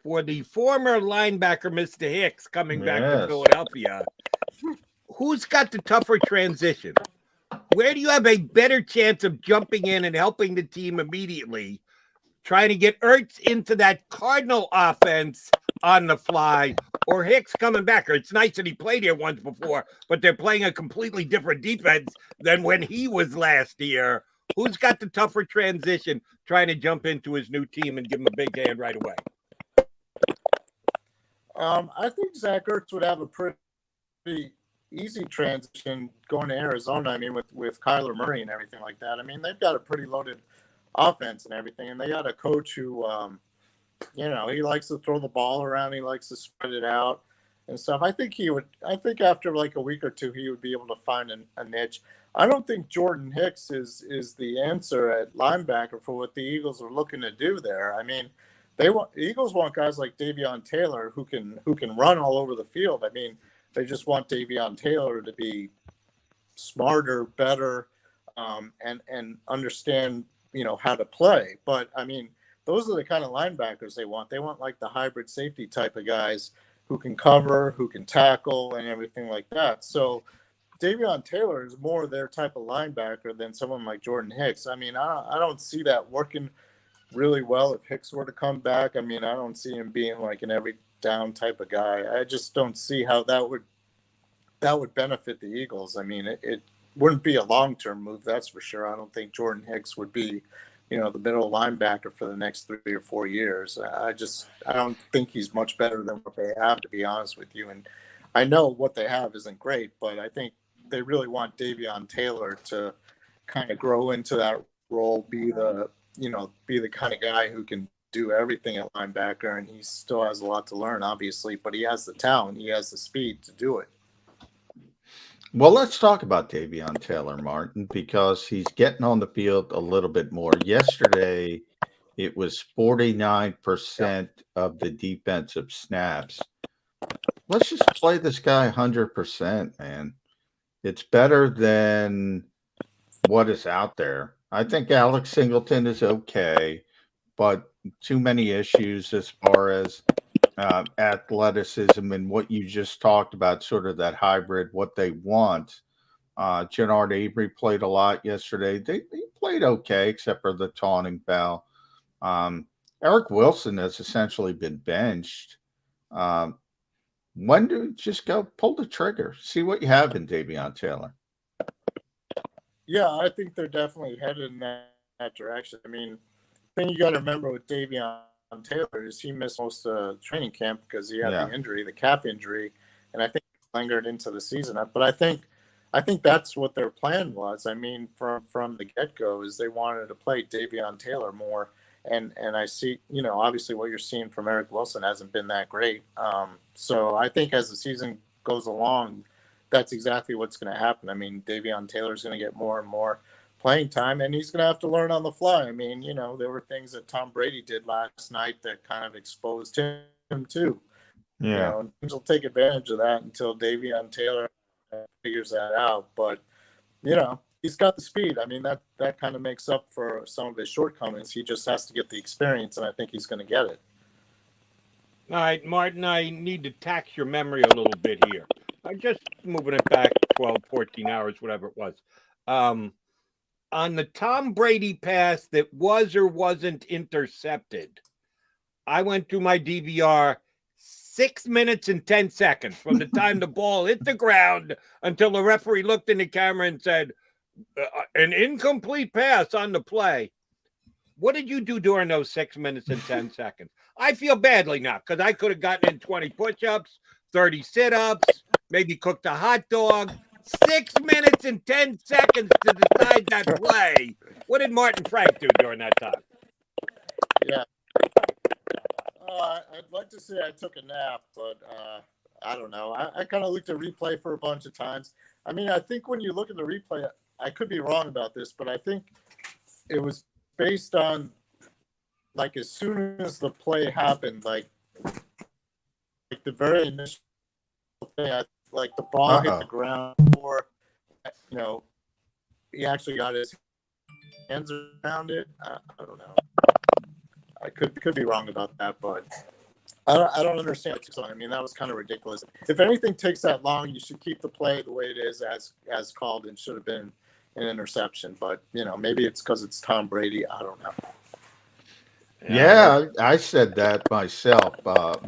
for the former linebacker, Mr. Hicks, coming back to Philadelphia, who's got the tougher transition? Where do you have a better chance of jumping in and helping the team immediately, trying to get Ertz into that Cardinal offense on the fly, or Hicks coming back? Or it's nice that he played here once before, but they're playing a completely different defense than when he was last year. Who's got the tougher transition, trying to jump into his new team and give him a big hand right away? I think Zack Ertz would have a pretty easy transition going to Arizona. I mean, with Kyler Murray and everything like that. I mean, they've got a pretty loaded offense and everything, and they got a coach who, you know, he likes to throw the ball around. He likes to spread it out and stuff. I think after like a week or two, he would be able to find a niche. I don't think Jordan Hicks is the answer at linebacker for what the Eagles are looking to do there. I mean, the Eagles want guys like Davion Taylor who can run all over the field. I mean, they just want Davion Taylor to be smarter, better, and understand, you know, how to play. But I mean, those are the kind of linebackers they want. They want like the hybrid safety type of guys who can cover, who can tackle, and everything like that. So Davion Taylor is more their type of linebacker than someone like Jordan Hicks. I mean, I don't see that working really well if Hicks were to come back. I mean, I don't see him being like an every down type of guy. I just don't see how that would benefit the Eagles. I mean, it wouldn't be a long-term move, that's for sure. I don't think Jordan Hicks would be, you know, the middle linebacker for the next 3 or 4 years. I don't think he's much better than what they have, to be honest with you. And I know what they have isn't great, but I think they really want Davion Taylor to kind of grow into that role, be the kind of guy who can do everything at linebacker, and he still has a lot to learn, obviously, but he has the talent, he has the speed to do it. Well, let's talk about Davion Taylor, Martin, because he's getting on the field a little bit more. Yesterday, it was 49% of the defensive snaps. Let's just play this guy 100%, man. It's better than what is out there. I think Alex Singleton is okay, but too many issues as far as athleticism and what you just talked about, sort of that hybrid, what they want. Jannard Avery played a lot yesterday. He played okay, except for the taunting foul. Eric Wilson has essentially been benched. When do you just go pull the trigger? See what you have in Davion Taylor. Yeah, I think they're definitely headed in that direction. I mean, the thing you got to remember with Davion Taylor is he missed most of training camp because he had the injury, the calf injury, and I think it lingered into the season. But I think that's what their plan was. I mean, from the get-go is they wanted to play Davion Taylor more. And I see, obviously what you're seeing from Eric Wilson hasn't been that great. So I think as the season goes along, that's exactly what's going to happen. I mean, Davion Taylor's going to get more and more playing time, and he's going to have to learn on the fly. I mean, there were things that Tom Brady did last night that kind of exposed him too. Yeah. Teams will take advantage of that until Davion Taylor figures that out. But, he's got the speed. I mean, that kind of makes up for some of his shortcomings. He just has to get the experience, and I think he's going to get it. All right, Martin, I need to tax your memory a little bit here. I'm just moving it back 12, 14 hours, whatever it was. On the Tom Brady pass that was or wasn't intercepted, I went through my DVR 6 minutes and 10 seconds from the time the ball hit the ground until the referee looked in the camera and said, an incomplete pass on the play. What did you do during those 6 minutes and 10 seconds? I feel badly now because I could have gotten in 20 push-ups, 30 sit-ups, maybe cooked a hot dog. 6 minutes and 10 seconds to decide that play. What did Martin Frank do during that time? Yeah. I'd like to say I took a nap, but I don't know. I kind of looked at replay for a bunch of times. I mean, I think when you look at the replay, I could be wrong about this, but I think it was based on, like, as soon as the play happened, like the very initial thing, like the ball hit the ground before, he actually got his hands around it. I don't know. I could be wrong about that, but I don't understand. I mean, that was kind of ridiculous. If anything takes that long, you should keep the play the way it is as called, and should have been an interception. But, maybe it's because it's Tom Brady. I don't know. Yeah, I said that myself,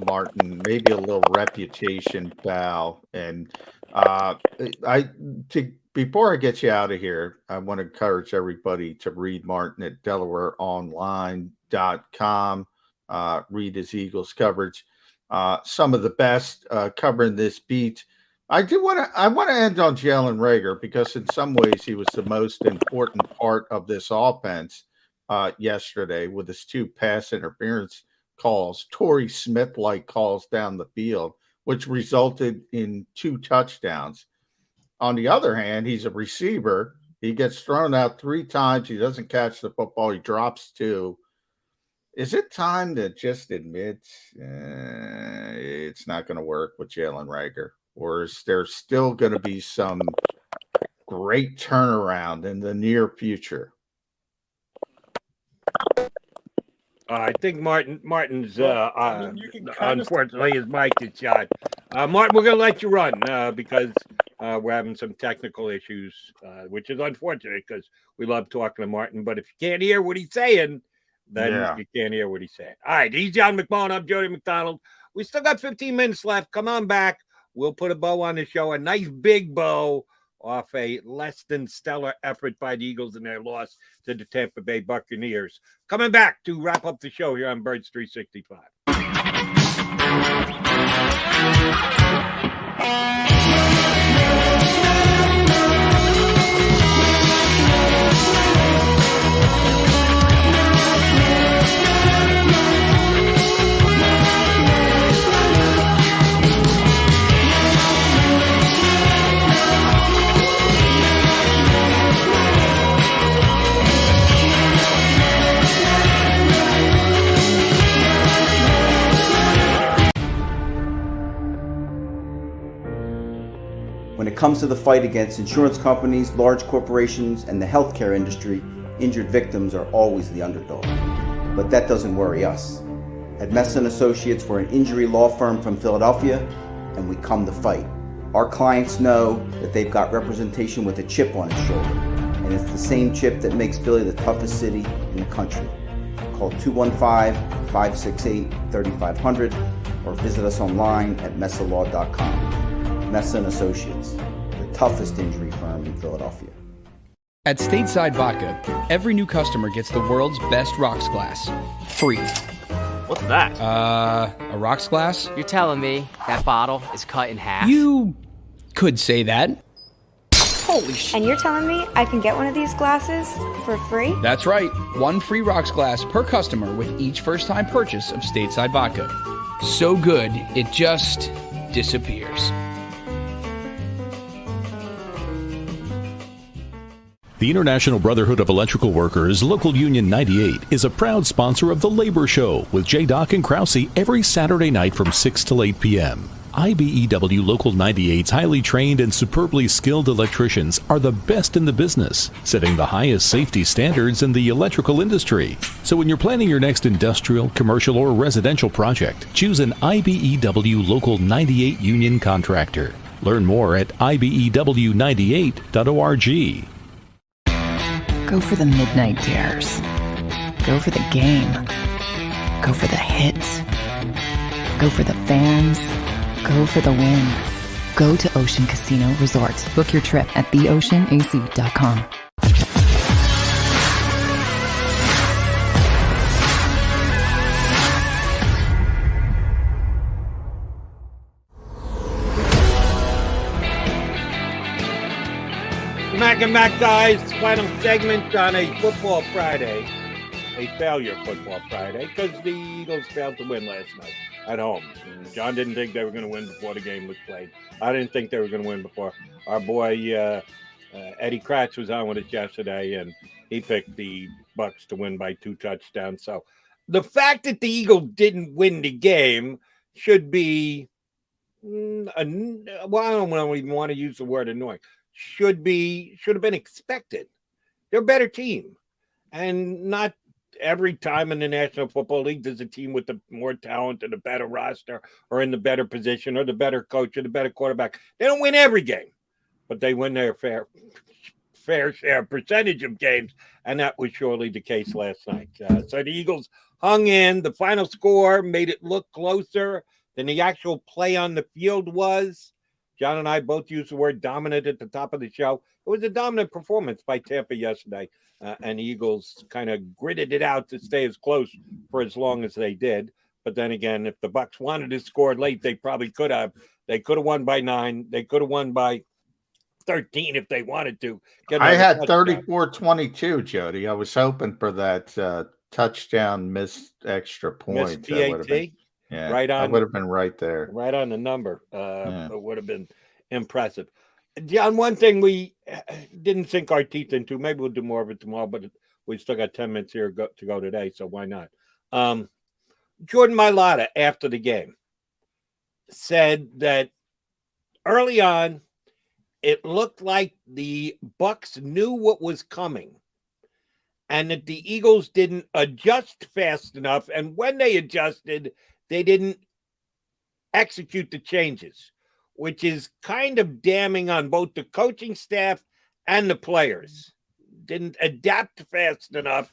Martin. Maybe a little reputation foul. And before I get you out of here, I want to encourage everybody to read Martin at DelawareOnline.com. Read his Eagles coverage. Some of the best covering this beat. I want to end on Jalen Reagor because in some ways he was the most important part of this offense yesterday with his 2 pass interference calls, Torrey Smith-like calls down the field, which resulted in 2 touchdowns. On the other hand, he's a receiver. He gets thrown out 3 times. He doesn't catch the football. He drops 2. Is it time to just admit it's not going to work with Jalen Reagor? Or is there still going to be some great turnaround in the near future? I think Martin's unfortunately his mic is shot. Martin, we're going to let you run because we're having some technical issues, which is unfortunate because we love talking to Martin. But if you can't hear what he's saying, then you can't hear what he's saying. All right, he's John McMullen. I'm Jody McDonald. We still got 15 minutes left. Come on back. We'll put a bow on the show, a nice big bow off a less than stellar effort by the Eagles in their loss to the Tampa Bay Buccaneers. Coming back to wrap up the show here on Birds 365. comes to the fight against insurance companies, large corporations, and the healthcare industry, injured victims are always the underdog. But that doesn't worry us. At Messa & Associates, we're an injury law firm from Philadelphia, and we come to fight. Our clients know that they've got representation with a chip on its shoulder, and it's the same chip that makes Philly the toughest city in the country. Call 215-568-3500 or visit us online at messalaw.com. Messa & Associates, the toughest injury firm in Philadelphia. At Stateside Vodka, every new customer gets the world's best rocks glass, free. What's that? A rocks glass? You're telling me that bottle is cut in half? You could say that. Holy shit. And you're telling me I can get one of these glasses for free? That's right. One free rocks glass per customer with each first-time purchase of Stateside Vodka. So good, it just disappears. The International Brotherhood of Electrical Workers, Local Union 98, is a proud sponsor of The Labor Show with J. and Krause every Saturday night from 6 till 8 p.m. IBEW Local 98's highly trained and superbly skilled electricians are the best in the business, setting the highest safety standards in the electrical industry. So when you're planning your next industrial, commercial, or residential project, choose an IBEW Local 98 union contractor. Learn more at ibew98.org. Go for the midnight dares. Go for the game. Go for the hits. Go for the fans. Go for the win. Go to Ocean Casino Resort. Book your trip at theoceanac.com. Mac, guys. Final segment on a football Friday. A failure football Friday because the Eagles failed to win last night at home. And John didn't think they were going to win before the game was played. I didn't think they were going to win before. Our boy Eddie Kratz was on with us yesterday, and he picked the Bucs to win by 2 touchdowns. So the fact that the Eagles didn't win the game should be, well, I don't even want to use the word annoying. Should have been expected. They're a better team, and not every time in the National Football League there's a team with the more talent and a better roster or in the better position or the better coach or the better quarterback. They don't win every game, but they win their fair share percentage of games, and that was surely the case last night. So the Eagles hung in. The final score made it look closer than the actual play on the field was. John and I both used the word dominant at the top of the show. It was a dominant performance by Tampa yesterday, and the Eagles kind of gritted it out to stay as close for as long as they did. But then again, if the Bucs wanted to score late, they probably could have. They could have won by 9. They could have won by 13 if they wanted to. I had 34-22, Jody. I was hoping for that touchdown missed extra point. Missed PAT. Yeah, right on. I would have been right there. Right on the number. It would have been impressive. John, one thing we didn't sink our teeth into, maybe we'll do more of it tomorrow, but we still got 10 minutes here to go today, so why not? Jordan Mailata, after the game, said that early on, it looked like the Bucs knew what was coming and that the Eagles didn't adjust fast enough, and when they adjusted, they didn't execute the changes, which is kind of damning on both the coaching staff and the players. Didn't adapt fast enough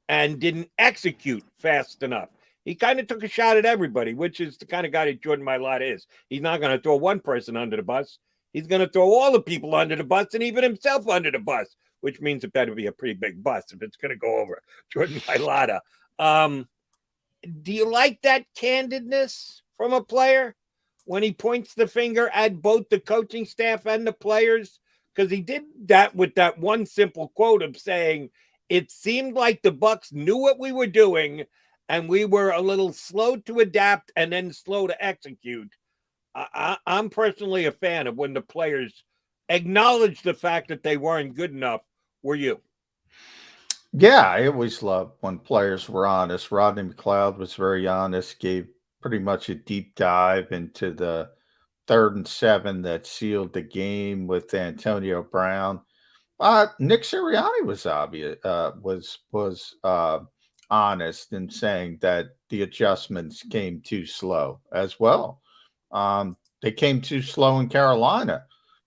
and didn't execute fast enough. He kind of took a shot at everybody, which is the kind of guy that Jordan Mailata is. He's not going to throw one person under the bus. He's going to throw all the people under the bus and even himself under the bus, which means it better be a pretty big bus if it's going to go over Jordan Mailata. Do you like that candidness from a player when he points the finger at both the coaching staff and the players? Because he did that with that one simple quote of saying, it seemed like the Bucs knew what we were doing and we were a little slow to adapt and then slow to execute. I'm personally a fan of when the players acknowledge the fact that they weren't good enough. Were you? Yeah, I always loved when players were honest. Rodney McLeod was very honest, gave pretty much a deep dive into the 3rd and 7 that sealed the game with Antonio Brown. Nick Sirianni was obvious, was honest in saying that the adjustments came too slow as well. They came too slow in Carolina,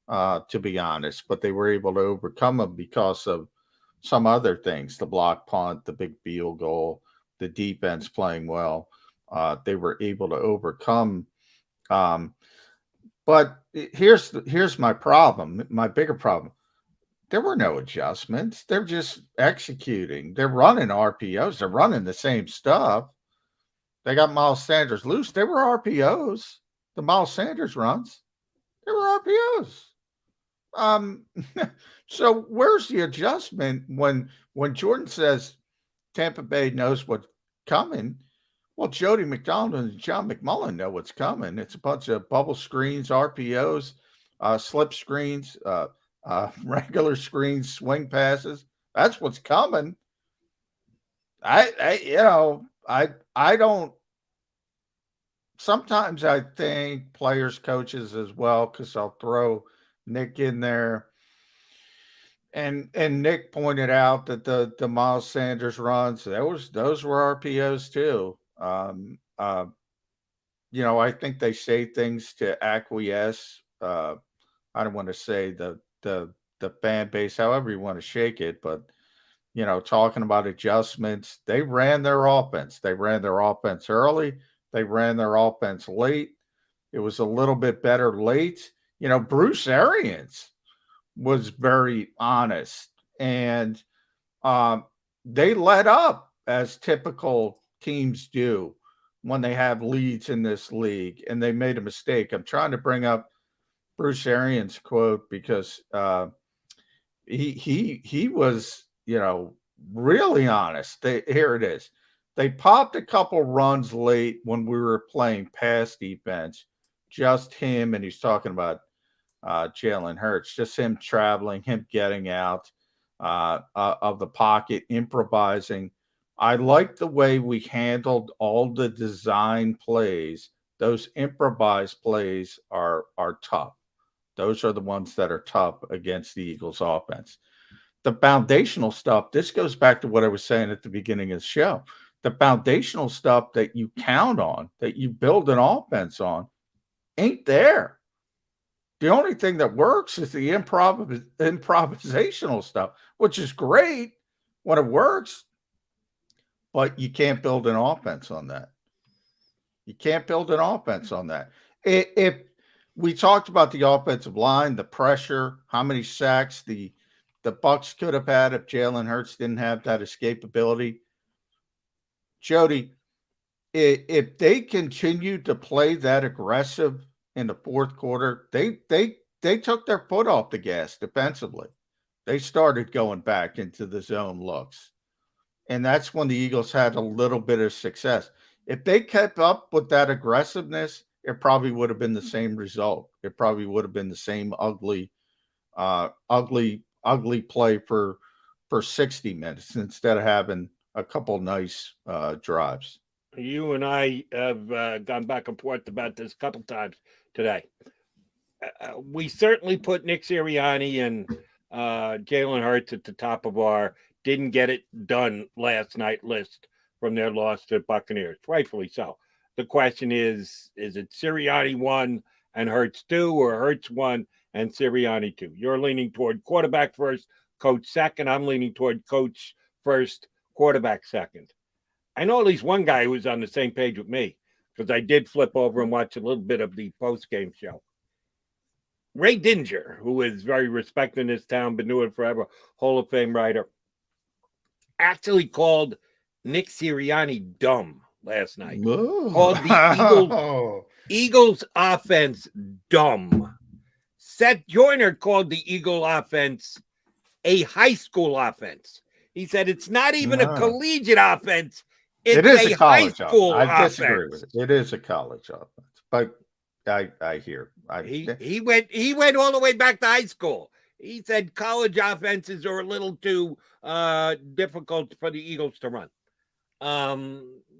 to be honest, but they were able to overcome them because of some other things: the block punt, the big field goal, the defense playing well. They were able to overcome. But here's my problem, my bigger problem. There were no adjustments. They're just executing. They're running RPOs. They're running the same stuff. They got Miles Sanders loose. They were RPOs. The Miles Sanders runs. They were RPOs. So where's the adjustment when Jordan says Tampa Bay knows what's coming? Well, Jody McDonald and John McMullen know what's coming. It's a bunch of bubble screens, RPOs, slip screens, regular screens, swing passes. That's what's coming. I don't. Sometimes I think players, coaches as well, because I'll throw Nick in there. And Nick pointed out that the Miles Sanders runs, those were RPOs too. I think they say things to acquiesce. I don't want to say the fan base, however you want to shake it, but talking about adjustments, they ran their offense. They ran their offense early. They ran their offense late. It was a little bit better late. Bruce Arians was very honest, and they let up, as typical teams do when they have leads in this league, and they made a mistake. I'm trying to bring up Bruce Arians' quote because he was really honest. Here it is. They popped a couple runs late when we were playing pass defense, just him, and he's talking about Jalen Hurts, just him traveling, him getting out of the pocket, improvising. I like the way we handled all the design plays. Those improvised plays are tough. Those are the ones that are tough against the Eagles offense. The foundational stuff, this goes back to what I was saying at the beginning of the show. The foundational stuff that you count on, that you build an offense on, ain't there. The only thing that works is the improvisational stuff, which is great when it works, but you can't build an offense on that. You can't build an offense on that. If we talked about the offensive line, the pressure, how many sacks the Bucs could have had if Jalen Hurts didn't have that escapability. Jody, if they continue to play that aggressive in the fourth quarter, they took their foot off the gas defensively. They started going back into the zone looks. And that's when the Eagles had a little bit of success. If they kept up with that aggressiveness, it probably would have been the same result. It probably would have been the same ugly play for 60 minutes instead of having a couple nice drives. You and I have gone back and forth about this a couple times today. We certainly put Nick Sirianni and Jalen Hurts at the top of our didn't get it done last night list from their loss to the Buccaneers, rightfully so. The question is it Sirianni 1 and Hurts 2, or Hurts 1 and Sirianni 2? You're leaning toward quarterback first, coach second. I'm leaning toward coach first, quarterback second. I know at least one guy who was on the same page with me, because I did flip over and watch a little bit of the post-game show. Ray Dinger, who is very respected in this town, been doing it forever, Hall of Fame writer, actually called Nick Sirianni dumb last night. Called the Eagles offense dumb. Seth Joyner called the Eagle offense a high school offense. He said it's not even a collegiate offense. It is a college high school offense. I offense. disagree with it. It is a college offense, but I hear. He went all the way back to high school. He said college offenses are a little too difficult for the Eagles to run.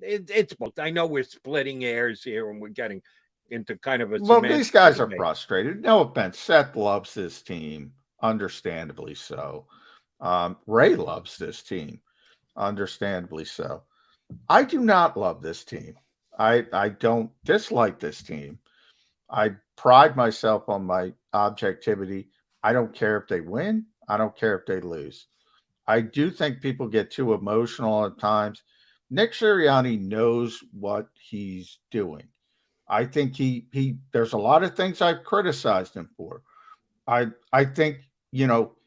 It's both. I know we're splitting hairs here and we're getting into kind of a Well, these guys are debate. frustrated. No offense. Seth loves this team, understandably so. Ray loves this team, understandably so. I do not love this team. I don't dislike this team. I pride myself on my objectivity. I don't care if they win. I don't care if they lose. I do think people get too emotional at times. Nick Sirianni knows what he's doing. I think he there's a lot of things I've criticized him for. I think,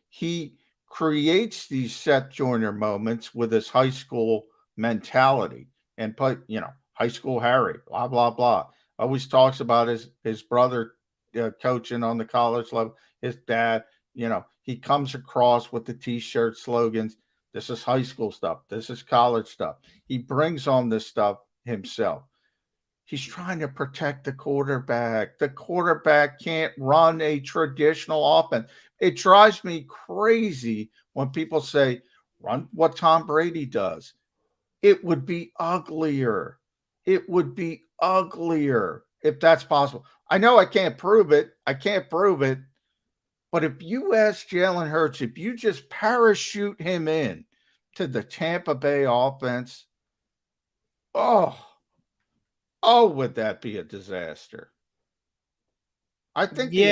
he creates these Seth Joyner moments with his high school mentality and put, high school Harry, blah, blah, blah. Always talks about his brother coaching on the college level, his dad, he comes across with the T-shirt slogans. This is high school stuff. This is college stuff. He brings on this stuff himself. He's trying to protect the quarterback. The quarterback can't run a traditional offense. It drives me crazy when people say, run what Tom Brady does. It would be uglier. It would be uglier if that's possible. I know I can't prove it. But if you ask Jalen Hurts, if you just parachute him in to the Tampa Bay offense, would that be a disaster? I think the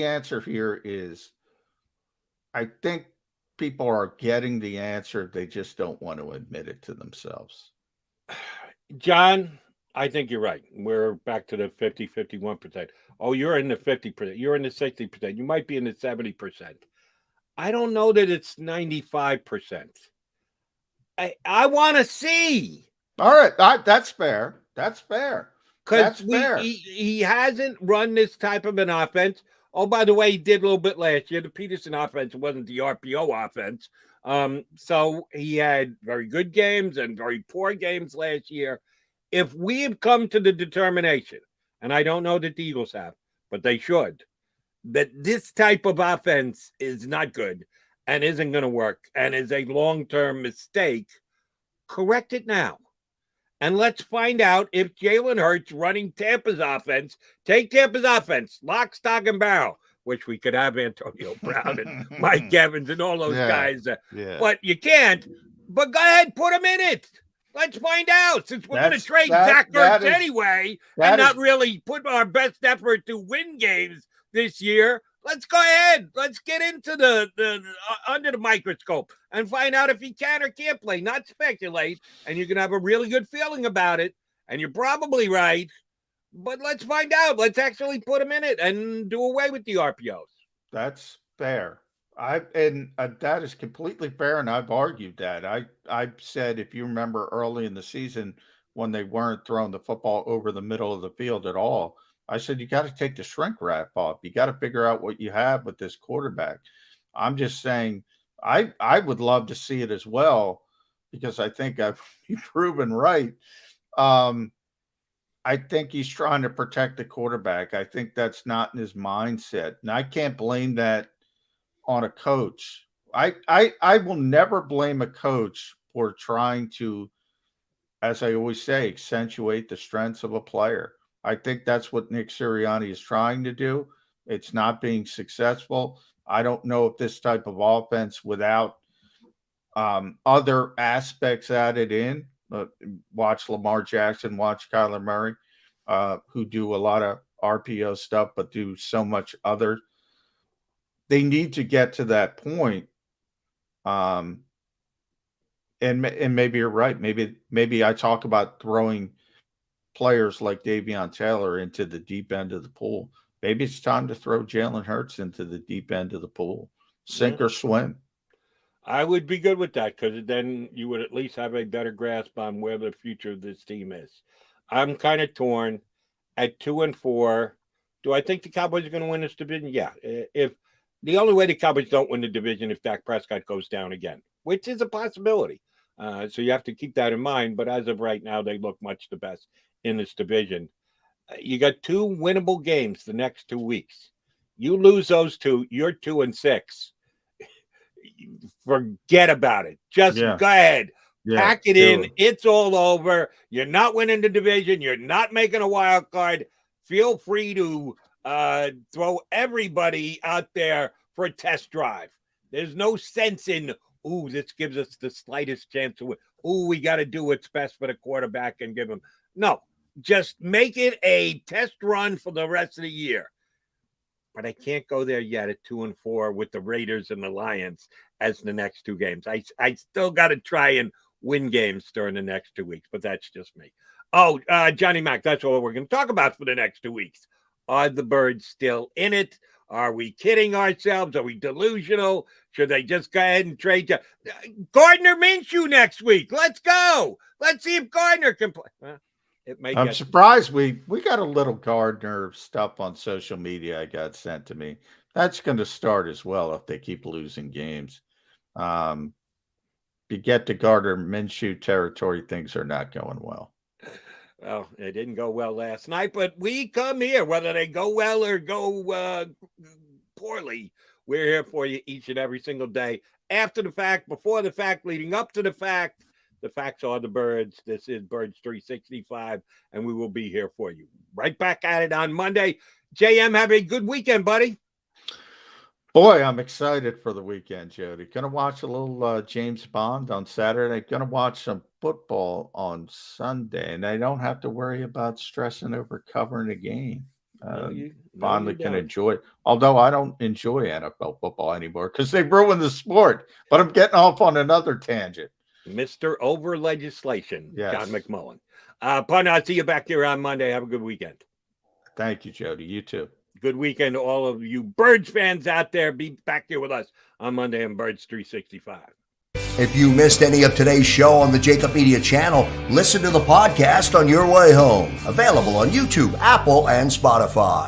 answer here is, I think people are getting the answer. They just don't want to admit it to themselves. John, I think you're right. We're back to the 50, 51%. Oh, you're in the 50%. You're in the 60%. You might be in the 70%. I don't know that it's 95%. I want to see. All right. That's fair. That's fair. Because he hasn't run this type of an offense. Oh, by the way, he did a little bit last year. The Peterson offense wasn't the RPO offense. So he had very good games and very poor games last year. If we have come to the determination, and I don't know that the Eagles have, but they should, that this type of offense is not good and isn't going to work and is a long-term mistake, correct it now. And let's find out if Jalen Hurts running Tampa's offense, take Tampa's offense, lock, stock, and barrel, which we could have Antonio Brown and Mike Evans and all those guys. But you can't. But go ahead, put them in it. Let's find out, since we're going to trade Zack Ertz anyway and not really put our best effort to win games this year. Let's go ahead. Let's get into the under the microscope and find out if he can or can't play, not speculate. And you're going to have a really good feeling about it. And you're probably right. But let's find out. Let's actually put him in it and do away with the RPOs. That's fair. That is completely fair, and I've argued that. I said, if you remember early in the season when they weren't throwing the football over the middle of the field at all, I said, you got to take the shrink wrap off. You got to figure out what you have with this quarterback. I'm just saying, I would love to see it as well, because I think I've been proven right. I think he's trying to protect the quarterback. I think that's not in his mindset, and I can't blame that on a coach. I will never blame a coach for trying to, as I always say, accentuate the strengths of a player. I think that's what Nick Sirianni is trying to do. It's not being successful. I don't know if this type of offense without other aspects added in, watch Lamar Jackson, watch Kyler Murray, who do a lot of RPO stuff, but do so much other. They need to get to that point. And maybe you're right. Maybe I talk about throwing players like Davion Taylor into the deep end of the pool. Maybe it's time to throw Jalen Hurts into the deep end of the pool. Sink or swim. I would be good with that, because then you would at least have a better grasp on where the future of this team is. I'm kind of torn at 2-4. Do I think the Cowboys are going to win this division? Yeah. If the only way the Cowboys don't win the division if Dak Prescott goes down again, which is a possibility. So you have to keep that in mind. But as of right now, they look much the best in this division. You got 2 winnable games the next 2 weeks. You lose those 2, you're 2-6. Forget about it. Just go ahead. Pack it in. It's all over. You're not winning the division. You're not making a wild card. Feel free to throw everybody out there for a test drive. There's no sense in, ooh, this gives us the slightest chance to win. Ooh, we got to do what's best for the quarterback and give him. No, just make it a test run for the rest of the year. But I can't go there yet at 2-4 with the Raiders and the Lions as the next two games. I still got to try and win games during the next 2 weeks, but that's just me. Oh, Johnny Mac, that's all we're going to talk about for the next 2 weeks. Are the Birds still in it? Are we kidding ourselves? Are we delusional? Should they just go ahead and trade Gardner Minshew next week? Let's go. Let's see if Gardner can play. Well, I'm surprised we got a little Gardner stuff on social media I got sent to me. That's going to start as well if they keep losing games. You get to Gardner Minshew territory, things are not going well. Well, it didn't go well last night, but we come here, whether they go well or go poorly. We're here for you each and every single day. After the fact, before the fact, leading up to the fact. The facts are the Birds. This is Birds 365, and we will be here for you. Right back at it on Monday. JM, have a good weekend, buddy. Boy, I'm excited for the weekend, Jody. Gonna watch a little James Bond on Saturday. Gonna watch some football on Sunday, and I don't have to worry about stressing over covering a game. Finally can enjoy it. Although I don't enjoy NFL football anymore because they ruined the sport. But I'm getting off on another tangent. Mr. Over Legislation, yes. John McMullen. Pun, I'll see you back here on Monday. Have a good weekend. Thank you, Jody. You too. Good weekend to all of you Birds fans out there. Be back here with us on Monday on Birds 365. If you missed any of today's show on the JAKIB Media channel, listen to the podcast on your way home. Available on YouTube, Apple, and Spotify.